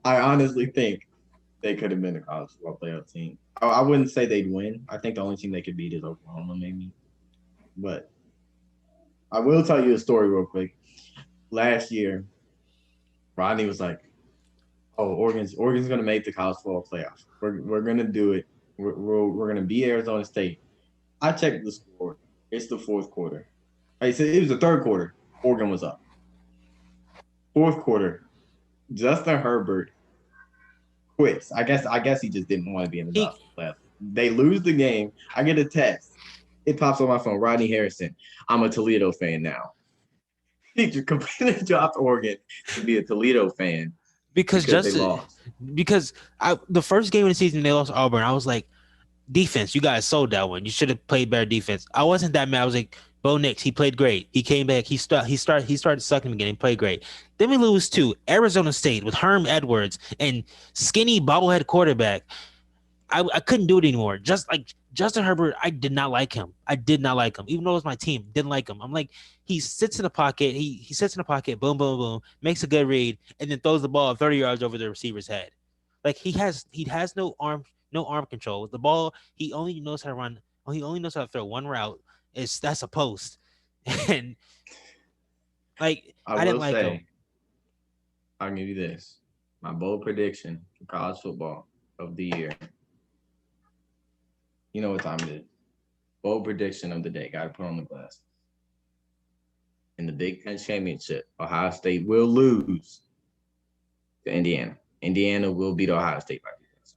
honestly think they could have been a college football playoff team. I wouldn't say they'd win. I think the only team they could beat is Oklahoma, maybe. But I will tell you a story real quick. Last year, Rodney was like, "Oh, Oregon's going to make the college football playoff. We're going to do it. We're going to beat Arizona State." I checked the score. It's the fourth quarter. I said it was the third quarter. Oregon was up. Fourth quarter, Justin Herbert quits. I guess he just didn't want to be in the playoffs. They lose the game. I get a text. It pops on my phone. Rodney Harrison. I'm a Toledo fan now. He just completely dropped Oregon to be a Toledo fan because they lost. Because the first game of the season they lost Auburn. I was like, defense. You guys sold that one. You should have played better defense. I wasn't that mad. I was like, Bo Nix, he played great. He came back. He started sucking again. He played great. Then we lose to Arizona State with Herm Edwards and skinny bobblehead quarterback. I couldn't do it anymore. Just like Justin Herbert, I did not like him. I did not like him, even though it was my team. Didn't like him. I'm like, he sits in the pocket. He sits in the pocket. Boom, boom, boom. Makes a good read, and then throws the ball 30 yards over the receiver's head. Like he has no arm control. The ball, he only knows how to run. He only knows how to throw one route. That's a post, and like I I didn't will like him. say, I'll give you this. My bold prediction for college football of the year. You know what time it is. Bold prediction of the day. Got to put on the glasses. In the Big Ten championship, Ohio State will lose to Indiana. Indiana will beat Ohio State by defense.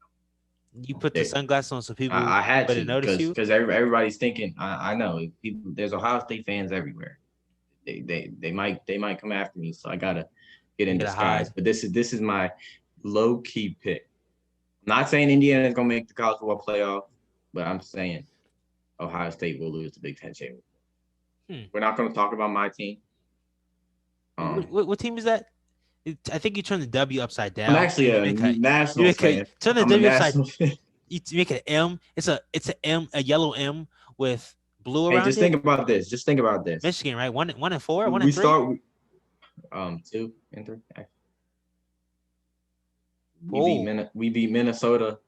You put the sunglasses on so people I had better to notice you. because everybody's thinking. I know people. There's Ohio State fans everywhere. They might come after me, so I gotta get in You gotta disguise. hide. But this is my low key pick. I'm not saying Indiana is gonna make the college football playoff, but I'm saying Ohio State will lose the Big Ten championship. We're not gonna talk about my team. What team is that? I think you turn the W upside I'm down actually and a Nationals fan. turn the I'm a W upside. Nationals fan. You make it an M. It's a M, a yellow M with blue Hey, around just it. think about this. Just think about this. Michigan, right? One and four, one We and three. start 2 and 3. Oh, We beat Minnesota,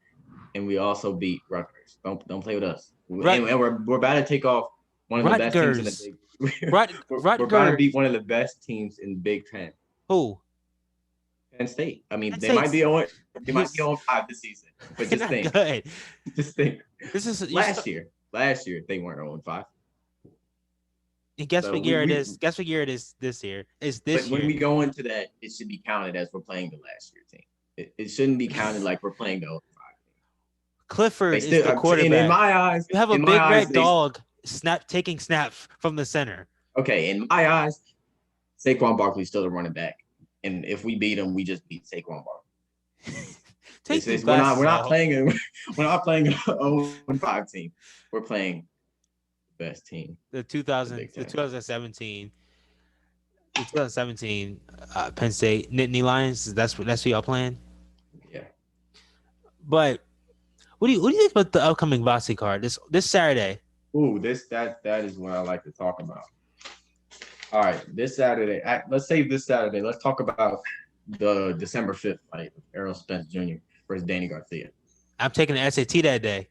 and we also beat Rutgers. Don't play with us. Rut, And we're about to take off one of the best teams in the Rutgers, big. We're about to Rutgers. beat one of the best teams in the Big Ten. Who? Penn State. I mean, Penn they might State's be on 5 this season, but they're just not think, good. just think. This is Last year they weren't 0-5. Guess So what year it is? Guess what year it is this year? It's but this when year. we go into that, it should be counted as we're playing the last year team. It shouldn't be counted like we're playing the 0-5. They Clifford is still, the in quarterback. You have a my big eyes, red dog taking snaps from the center. okay. In my eyes, Saquon Barkley's still the running back, and if we beat him, we just beat Saquon Barkley. Take these We're not glasses off. playing we're not playing a 0-5 team. We're playing the best team. The 2017 Penn State Nittany Lions. That's who y'all playing. Yeah. But what do you think about the upcoming Vasi card this Saturday? Ooh, that is what I like to talk about. All right, this Saturday. Let's save this Saturday. Let's talk about the December 5th fight of Errol Spence Jr. versus Danny Garcia. I'm taking the SAT that day.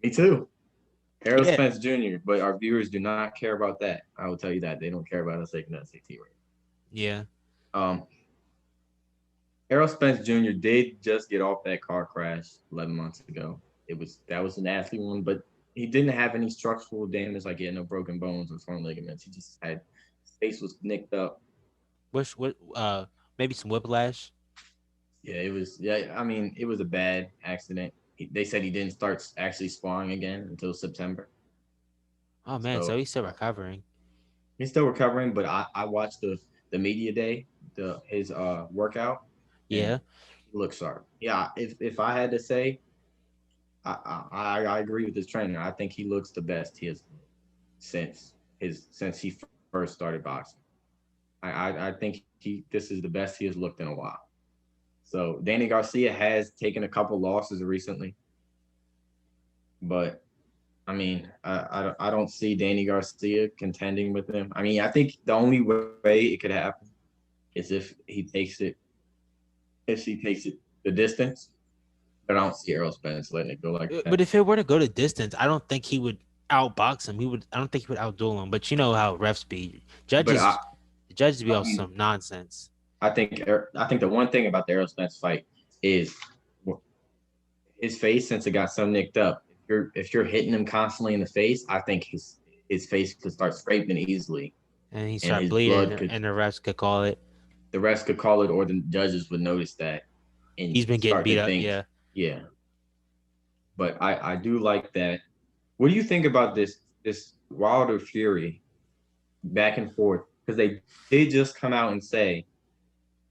Me too. Errol Yeah. Spence Jr., but our viewers do not care about that. I will tell you that. They don't care about us taking the SAT rate. Yeah. Errol Spence Jr. did just get off that car crash 11 months ago. That was a nasty one, but he didn't have any structural damage, like he had no broken bones or torn ligaments. He just had his face was nicked up. Maybe some whiplash. Yeah, it was. Yeah, I mean, it was a bad accident. They said he didn't start actually sparring again until September. Oh man, so he's still recovering. He's still recovering, but I watched the media day, his workout. Yeah, he looks sharp. Yeah, if I had to say, I agree with this trainer. I think he looks the best he has since he first started boxing. I think this is the best he has looked in a while. So Danny Garcia has taken a couple losses recently, but I mean, I don't see Danny Garcia contending with him. I mean, I think the only way it could happen is if he takes it the distance. But I don't see Errol Spence letting it go like that. But if it were to go to distance, I don't think he would outbox him. I don't think he would outduel him. But you know how refs be. Judges be on some nonsense. I think the one thing about the Errol Spence fight is his face, since it got so nicked up. If you're hitting him constantly in the face, I think his face could start scraping easily, and he start bleeding, and the refs could call it. The refs could call it, or the judges would notice that. And he's been getting beat up. Yeah. But I do like that. What do you think about this Wilder Fury back and forth? Because they did just come out and say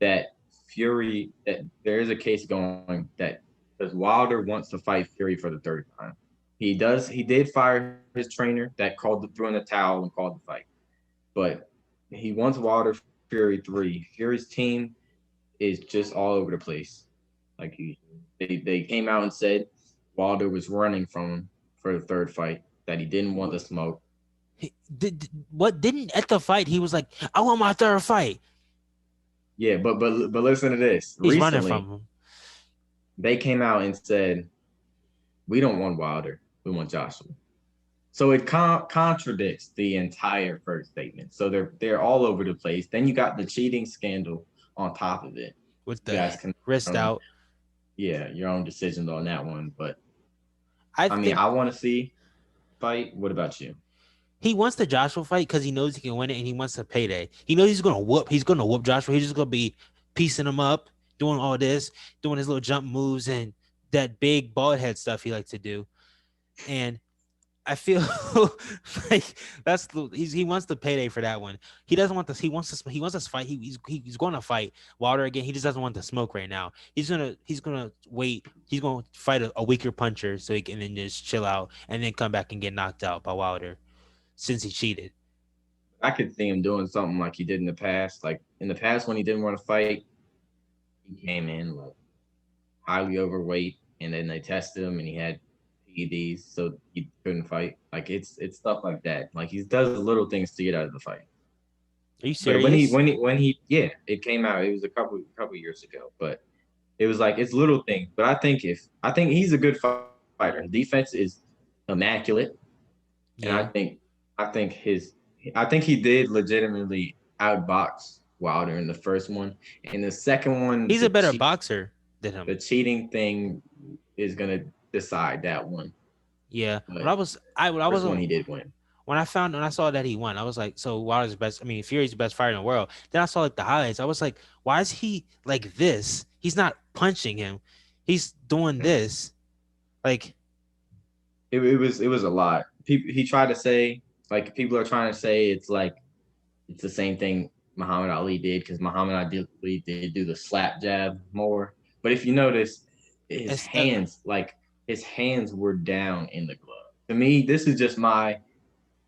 that there is a case going that because Wilder wants to fight Fury for the third time. He did fire his trainer that threw in the towel and called the fight. But he wants Wilder Fury 3. Fury's team is just all over the place. Like they came out and said Wilder was running from him for the third fight, that he didn't want the smoke. What didn't at the fight? He was like, "I want my third fight." Yeah, but listen to this. He's running from Recently, him. they came out and said, "We don't want Wilder. We want Joshua." So it contradicts the entire first statement. So they're all over the place. Then you got the cheating scandal on top of it. With You the guys can, wrist um, out. yeah, your own decisions on that one. But I I mean, think I want to see fight. What about you? he wants the Joshua fight because he knows he can win it and he wants a payday. He knows he's gonna whoop. He's gonna whoop Joshua. He's just gonna be piecing him up, doing all this, doing his little jump moves and that big bald head stuff he likes to do. And I feel like he wants the payday for that one. He doesn't want this. He wants this fight. He's going to fight Wilder again. He just doesn't want the smoke right now. He's gonna wait. He's gonna fight a weaker puncher so he can then just chill out and then come back and get knocked out by Wilder since he cheated. I could see him doing something like he did in the past. Like in the past, when he didn't want to fight, he came in like highly overweight, and then they tested him, and he had PEDs, so he couldn't fight. Like it's stuff like that. Like he does little things to get out of the fight. Are you But serious? yeah, it came out. It was a couple years ago, but it was like it's little things. But I think he's a good fighter. His defense is immaculate, and Yeah, I think he did legitimately outbox Wilder in the first one. In the second one, he's a better boxer than him. the cheating thing is gonna decide that one. Yeah, when But I was first one he did win. when I saw that he won, I was like, so Wilder's the best. I mean, Fury's the best fighter in the world. Then I saw like the highlights. I was like, why is he like this? He's not punching him. He's doing this. Like, It was a lot. He tried to say, like, people are trying to say it's like it's the same thing Muhammad Ali did, because Muhammad Ali did do the slap jab more. But if you notice, it's his hands were down in the glove. To me, this is just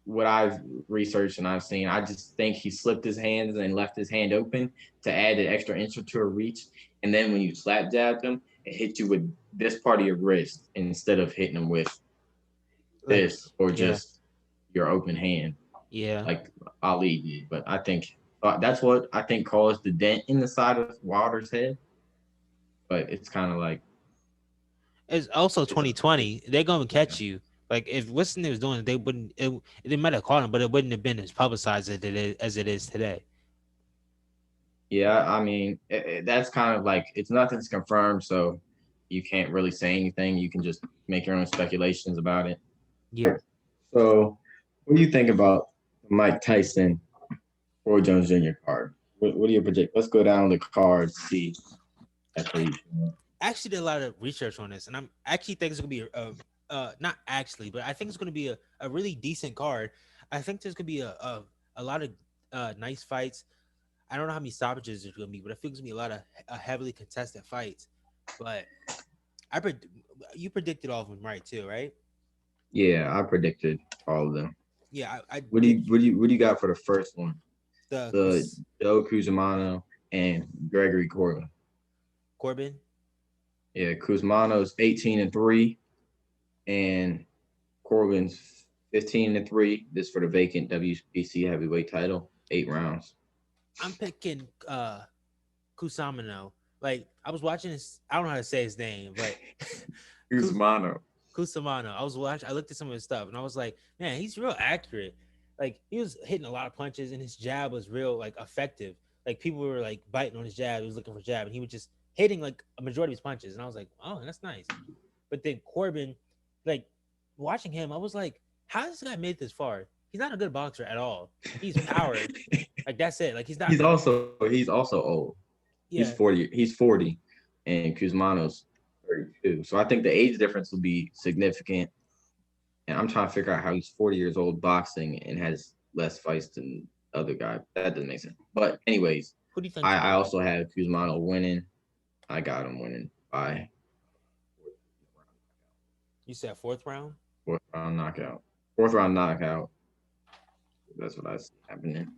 what I've researched and I've seen. I just think he slipped his hands and left his hand open to add an extra inch to a reach. And then when you slap jabbed him, it hit you with this part of your wrist instead of hitting him with like, this or yeah, just your open hand yeah. like Ali did. But I think that's what I think caused the dent in the side of Wilder's head. But it's kind of like It's also it's 2020. They're gonna yeah. catch you. Like if Weston was doing it, they wouldn't. They might have caught him, but it wouldn't have been as publicized as it is today. Yeah, I mean, that's kind of like it's nothing's confirmed, so you can't really say anything. You can just make your own speculations about it. Yeah. So, what do you think about Mike Tyson, Roy Jones Jr. card? What do you predict? Let's go down the cards, see. I actually did a lot of research on this, and I'm actually think it's gonna be not actually, but I think it's gonna be a really decent card. I think there's gonna be a lot of nice fights. I don't know how many stoppages there's gonna be, but I think there's gonna be a lot of heavily contested fights. But I pred- you predicted all of them right too, right? Yeah, I predicted all of them. Yeah, I did What do you got for the first one? the The Joe Cusumano and Gregory Corbin. Corbin. Yeah, Cusumano's 18-3, and Corbin's 15-3. This for the vacant WBC heavyweight title, 8 rounds. I'm picking Kusamano. Like I was watching this, I don't know how to say his name, but Cusumano. Kusamano. I looked at some of his stuff and I was like, man, he's real accurate. Like he was hitting a lot of punches and his jab was real like effective. Like people were like biting on his jab, he was looking for jab, and he was just hitting like a majority of his punches. And I was like, oh, that's nice. But then Corbin, like watching him, I was like, how has this guy made this far? He's not a good boxer at all. He's power. Like that's it. Like he's not like He's also old. He's yeah. 40. He's 40, and Kuzmano's 32. So I think the age difference will be significant. And I'm trying to figure out how he's 40 years old boxing and has less fights than other guy. That doesn't make sense. But anyways, Who do you think's I gonna win? also have Kuzmano winning. I got him winning by You said fourth round? Fourth round knockout. Fourth round knockout. That's what I see happening.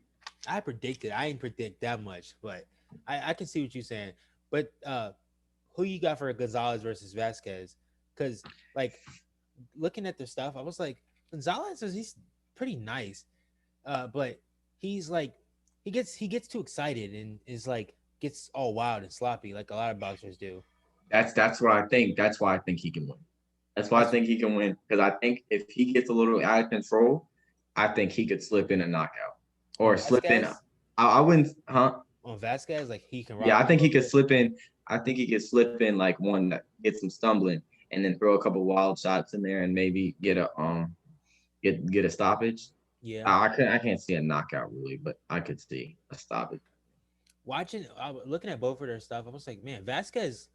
I predicted. I didn't predict that much, but I can see what you're saying. But who you got for Gonzalez versus Vasquez? Because like looking at their stuff, I was like, Gonzalez is he's pretty nice, but he's like he gets too excited and is like gets all wild and sloppy like a lot of boxers do. That's what I think. That's why I think he can win. That's why I That's think he can win because I think if he gets a little out of control, I think he could slip in a knockout on or slip in. Vasquez. I wouldn't, huh? On Vasquez, like he can Yeah, rock I him a think he little could bit. slip in. I think he could slip in like one that gets him stumbling, and then throw a couple wild shots in there, and maybe get a stoppage. Yeah, I can't see a knockout really, but I could see a stoppage. watching, looking at both of their stuff, I was like, man, Vasquez,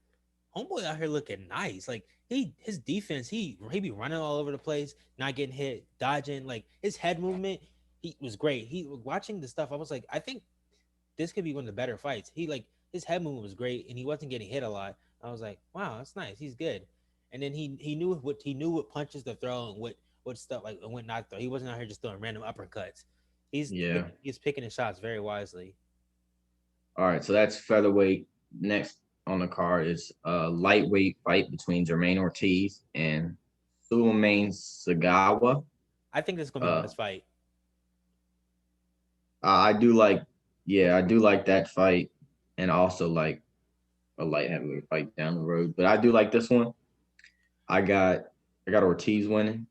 homeboy out here looking nice. Like his defense, he be running all over the place, not getting hit, dodging. Like his head movement, he was great. He watching the stuff, I was like, I think this could be one of the better fights. He like his head movement was great, and he wasn't getting hit a lot. I was like, wow, that's nice. He's good. And then he knew what punches to throw and what stuff like and what not to throw. He wasn't out here just throwing random uppercuts. Yeah. He's picking his shots very wisely. All right, so that's featherweight. Next on the card is a lightweight fight between Jermaine Ortiz and Suleiman Sagawa. I think this is gonna be the Uh, best fight. I do like, yeah, I do like that fight, and also like a light heavyweight fight down the road. But I do like this one. I got I got Ortiz winning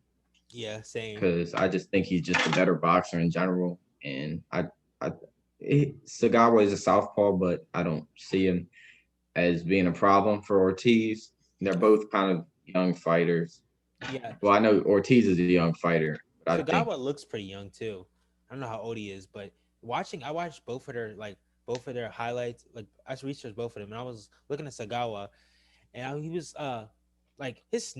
Yeah, same. because I just think he's just a better boxer in general, and I Sagawa is a southpaw, but I don't see him as being a problem for Ortiz. They're both kind of young fighters. Yeah, Well, I know Ortiz is a young fighter, but I think Sagawa looks pretty young too. I don't know how old he is, but I watched both of their highlights. Like I researched both of them, and I was looking at Sagawa, and he was like his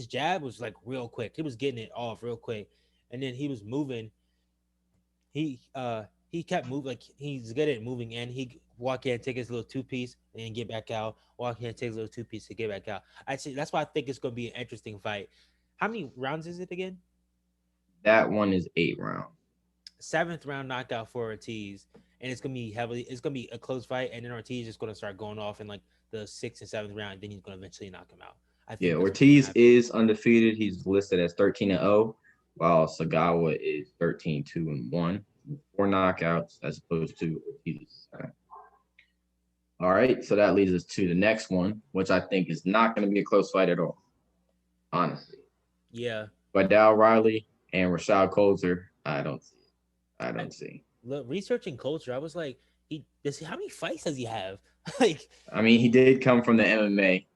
jab was like real quick. He was getting it off real quick, and then he was moving. He kept moving like he's good at moving, and he walk in, take his little two piece, and then get back out. Walk in, take his little two piece to get back out. Actually, that's why I think it's gonna be an interesting fight. How many rounds is it again? that one is 8 rounds. Seventh round knockout for Ortiz, and it's gonna be heavily. It's gonna be a close fight, and then Ortiz is gonna start going off in like the sixth and seventh round. Then he's gonna eventually knock him out. I Yeah, think that's what's gonna Ortiz happen. is undefeated. He's listed as 13-0, while Sagawa is 13-2-1, 4 knockouts as opposed to Ortiz. All right, so that leads us to the next one, which I think is not going to be a close fight at all, honestly. Yeah, Vidal Riley and Rashad Coulter, I don't see. I I don't see. look researching culture. I was like, how many fights does he have? Like, I mean, he did come from the MMA.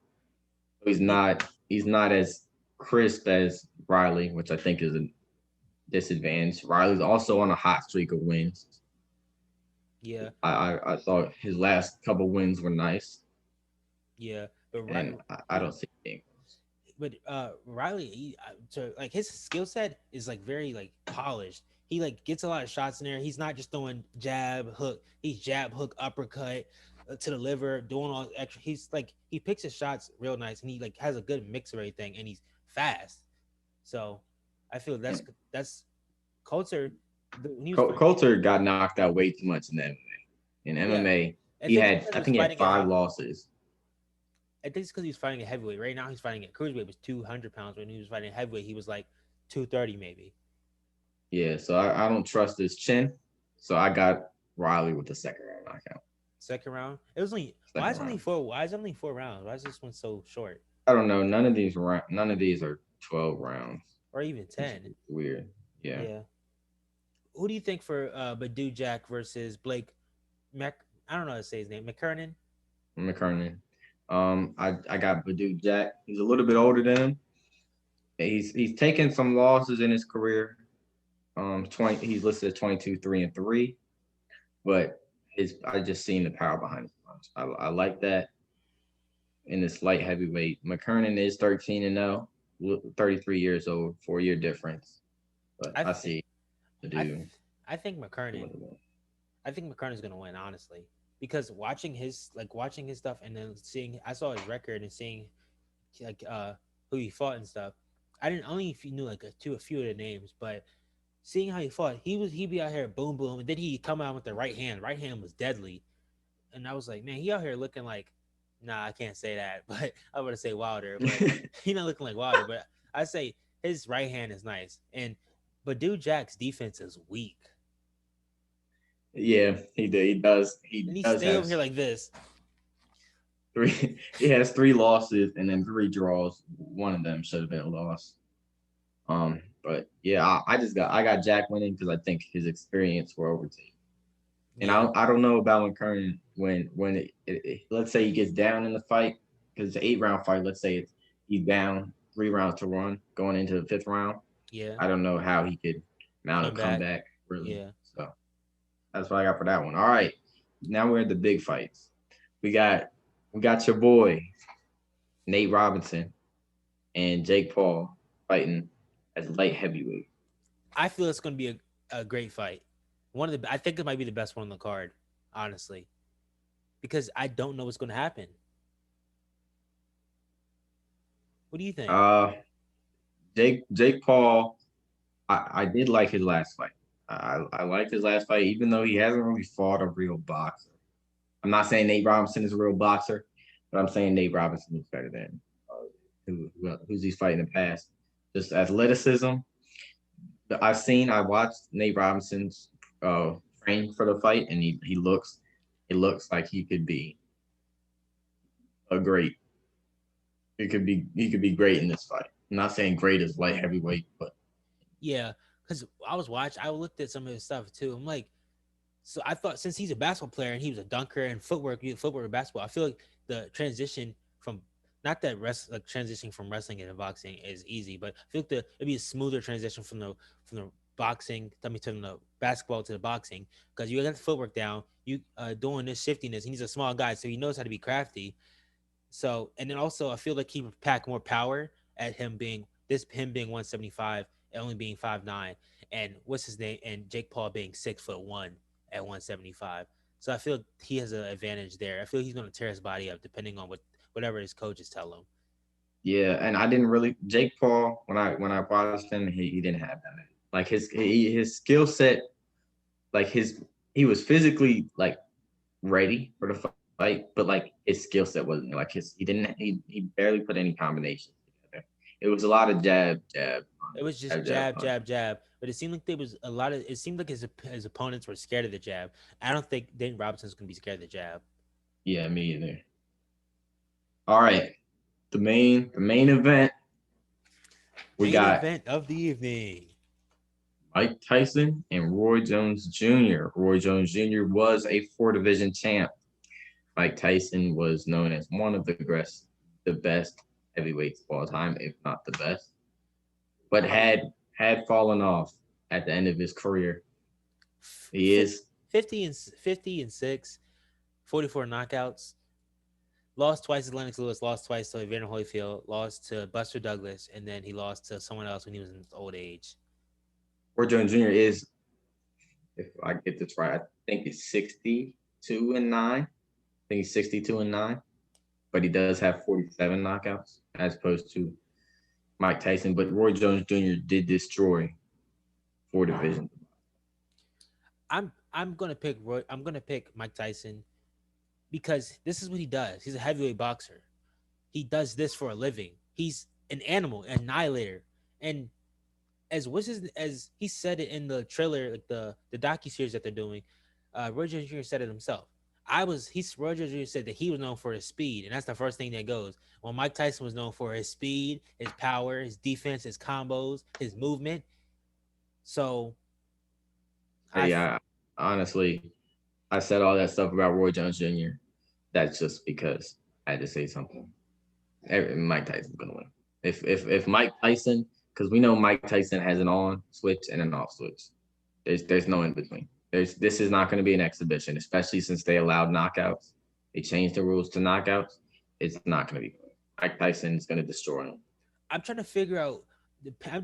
He's he, not. He's not as crisp as Riley, which I think is a disadvantage. Riley's also on a hot streak of wins. yeah, I thought his last couple wins were nice, yeah, but and I don't see anything. Riley, so like his skill set is like very like polished. He like gets a lot of shots in there. He's not just throwing jab hook. He's jab hook uppercut to the liver, doing all extra. He's like he picks his shots real nice, and he like has a good mix of everything, and he's fast. So I feel that's Coulter. When he was fighting, Coulter got knocked out way too much in the MMA. In yeah, MMA, I think it's because I he was think he had fighting at 5 losses. I think it's because he's fighting a heavyweight. Right now, he's fighting at cruiserweight was 200 pounds. When he was fighting heavyweight, he was like 230 maybe. Yeah, so I don't trust his chin. So I got Riley with the second round knockout. Second round, it was only why Second is it only round. four? Why is it only 4 rounds? Why is this one so short I don't know. None of these are 12 rounds. or even It's 10? weird. Yeah, Yeah. Who do you think for Badu Jack versus Blake Mac? I don't know how to say his name. McKernan. McKernan. I got Badu Jack. He's a little bit older than him. He's taken some losses in his career. 20. He's listed as 22-3-3, but I just seen the power behind his punch. I like that in this light heavyweight. McKernan is 13-0, 33 years old, 4 year difference. But I I think see the I dude. I think McKernan. I think McKernan's gonna win honestly because watching his stuff and then seeing I saw his record and seeing like who he fought and stuff. I didn't only if you knew like a few of the names, but seeing how he fought, he'd be out here boom boom, and then he come out with the right hand. Right hand was deadly, and I was like, man, he out here looking like, nah, I can't say that, but I would say Wilder, but he not looking like Wilder. But I say his right hand is nice, but dude Jack's defense is weak, Yeah, he did. He does. He and he does stay have over here like this. three. He has three losses and then three draws. One of them should have been a loss. But yeah, I got Jack winning because I think his experience will overtake. And Yeah, I don't know about McKernan when let's say he gets down in the fight because it's an 8 round fight. Let's say he's down 3 rounds to run going into the fifth round. yeah, I don't know how he could mount a come back. comeback really. Yeah, So that's what I got for that one. All right, now we're at the big fights. We got we got your boy Nate Robinson and Jake Paul fighting as light heavyweight. I feel it's gonna be a great fight. One of the I think it might be the best one on the card, honestly, because I don't know what's gonna happen. What do you think? Uh, Jake Paul, I did like his last fight. I liked his last fight, even though he hasn't really fought a real boxer. I'm not saying Nate Robinson is a real boxer, but I'm saying Nate Robinson is better than who's he's fighting in the past. Just athleticism. I watched Nate Robinson's frame for the fight, and he looks like he could be a great. He could be great in this fight. I'm not saying great as light heavyweight, but Yeah, because I looked at some of his stuff too. I'm like, so I thought since he's a basketball player and he was a dunker and footwork with basketball, I feel like the transition from not that rest like transitioning from wrestling into boxing is easy, but I feel like it'd be a smoother transition from the boxing, I mean, to the basketball to the boxing because you got the footwork down. You doing this shiftiness. He's a small guy, so he knows how to be crafty. So and then also I feel like he would pack more power at him being 175 and only being 5'9", and what's his name, and Jake Paul being 6'1" at 175. So I feel he has an advantage there. I feel he's going to tear his body up depending on whatever his coaches tell him. yeah. And I didn't really Jake Paul when I watched him, he didn't have that. Like his skill set, like he was physically like ready for the fight, but like his skill set wasn't like he barely put any combinations together. It was a lot of jab, It was just jab, jab, punch. jab, jab. But it seemed like there was a lot of. It seemed like his opponents were scared of the jab. I don't think Dane Robinson's going to be scared of the jab. Yeah, me either. All right, the main event we Main got event of the evening. Mike Tyson and Roy Jones Jr. Roy Jones Jr. was a four division champ. Mike Tyson was known as one of the best heavyweights of all time, if not the best, but had fallen off at the end of his career. He Fi- is 50 and 6, 44 knockouts. Lost twice to Lennox Lewis, lost twice to Evander Holyfield, lost to Buster Douglas, and then he lost to someone else when he was in his old age. Roy Jones Jr. is, if I get this right, I think he's 62-9. I think he's 62-9, but he does have 47 knockouts as opposed to Mike Tyson. But Roy Jones Jr. did destroy four divisions. I'm gonna pick Mike Tyson because this is what he does. He's a heavyweight boxer. He does this for a living. He's an animal, an annihilator. And as he said it in the trailer, like the docu series that they're doing, Roger Jr. said it himself. Roger Jr. said that he was known for his speed, and that's the first thing that goes. Well, Mike Tyson was known for his speed, his power, his defense, his combos, his movement. So I Hey, honestly, I said all that stuff about Roy Jones Jr. That's just because I had to say something. Mike Tyson's gonna win. If Mike Tyson, because we know Mike Tyson has an on switch and an off switch. There's no in between. This is not going to be an exhibition, especially since they allowed knockouts. They changed the rules to knockouts. It's not going to be good. Mike Tyson is going to destroy him. I'm trying to figure out. I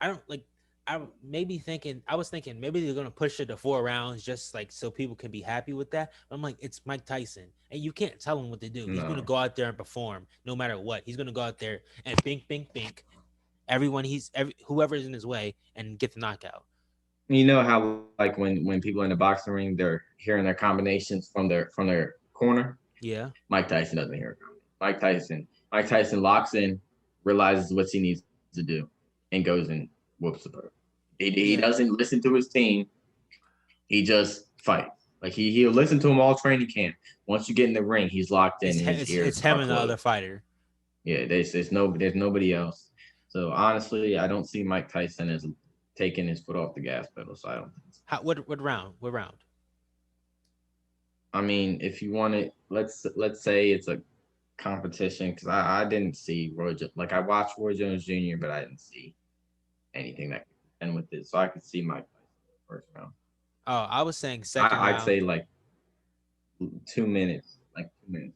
don't like. I was thinking maybe they're gonna push it to 4 rounds just like so people can be happy with that. But I'm like, it's Mike Tyson, and you can't tell him what to do. He's gonna No, go out there and perform no matter what. He's gonna go out there and bink, bink, bink. whoever is in his way and get the knockout. You know how like when people in the boxing ring they're hearing their combinations from their corner. Yeah, Mike Tyson doesn't hear it. Mike Tyson locks in, realizes what he needs to do, and goes and whoops the person. He yeah. doesn't listen to his team. He just fights. Like he'll listen to them all training camp. Once you get in the ring, he's locked in and his It's ears him are and the other closed. fighter. Yeah, there's nobody else. So honestly, I don't see Mike Tyson as taking his foot off the gas pedal. So I don't think so. What round? What round? I mean, if you want it, let's say it's a competition because I didn't see like I watched Roy Jones Jr., but I didn't see anything that could end with it. So I could see Mike Tyson first round. Oh, I was saying second I'd round. say like 2 minutes, like 2 minutes.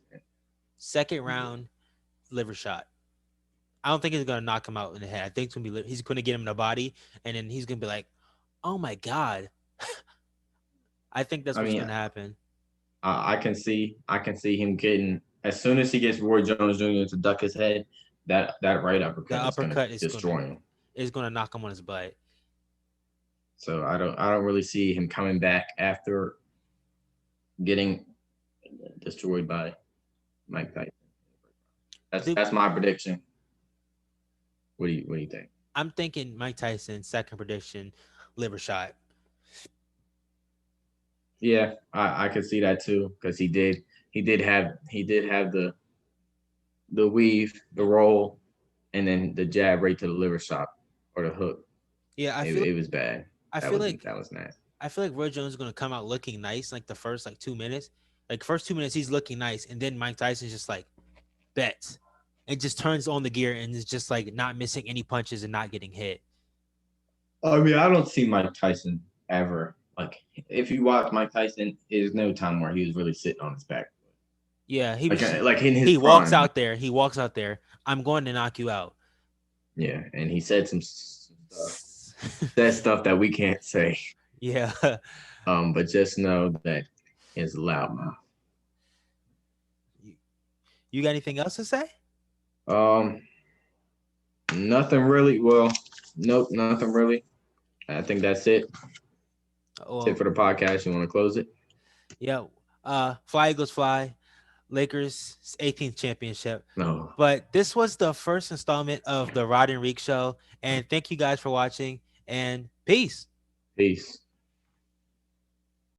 Second round liver shot. I don't think he's gonna knock him out in the head. I think he's gonna get him in the body, and then he's gonna be like, "Oh my god!" I think that's I what's mean, gonna happen. I can see him getting as soon as he gets Roy Jones Jr. to duck his head, that right The uppercut is gonna uppercut destroy him. is gonna knock him on his butt. So I don't really see him coming back after getting destroyed by Mike Tyson. Dude, That's my prediction. What do you think? I'm thinking Mike Tyson second prediction, liver shot. Yeah, I could see that too because he did have the weave, the roll, and then the jab right to the liver shot or the hook. Yeah, It was bad. I That feel was like that was nasty. I feel like Roy Jones is gonna come out looking nice, like the first like 2 minutes. Like first 2 minutes he's looking nice, and then Mike Tyson's just like bets. It just turns on the gear and is just like not missing any punches and not getting hit. I mean, I don't see Mike Tyson ever like if you watch Mike Tyson, there's no time where he was really sitting on his back. Yeah, he Like was. like in his He walks prime. out there. He walks out there. I'm going to knock you out. Yeah, and he said some stuff. Said stuff that we can't say. Yeah. But just know that it's loudmouth. you, you got anything else to say? Um, nothing really. Well, nope, nothing really. I think that's it. That's it Well, for the podcast. You want to close it? yeah. Fly Eagles fly. Lakers 18th championship. No. But this was the first installment of the Rod and Reek Show, and thank you guys for watching. And peace. Peace.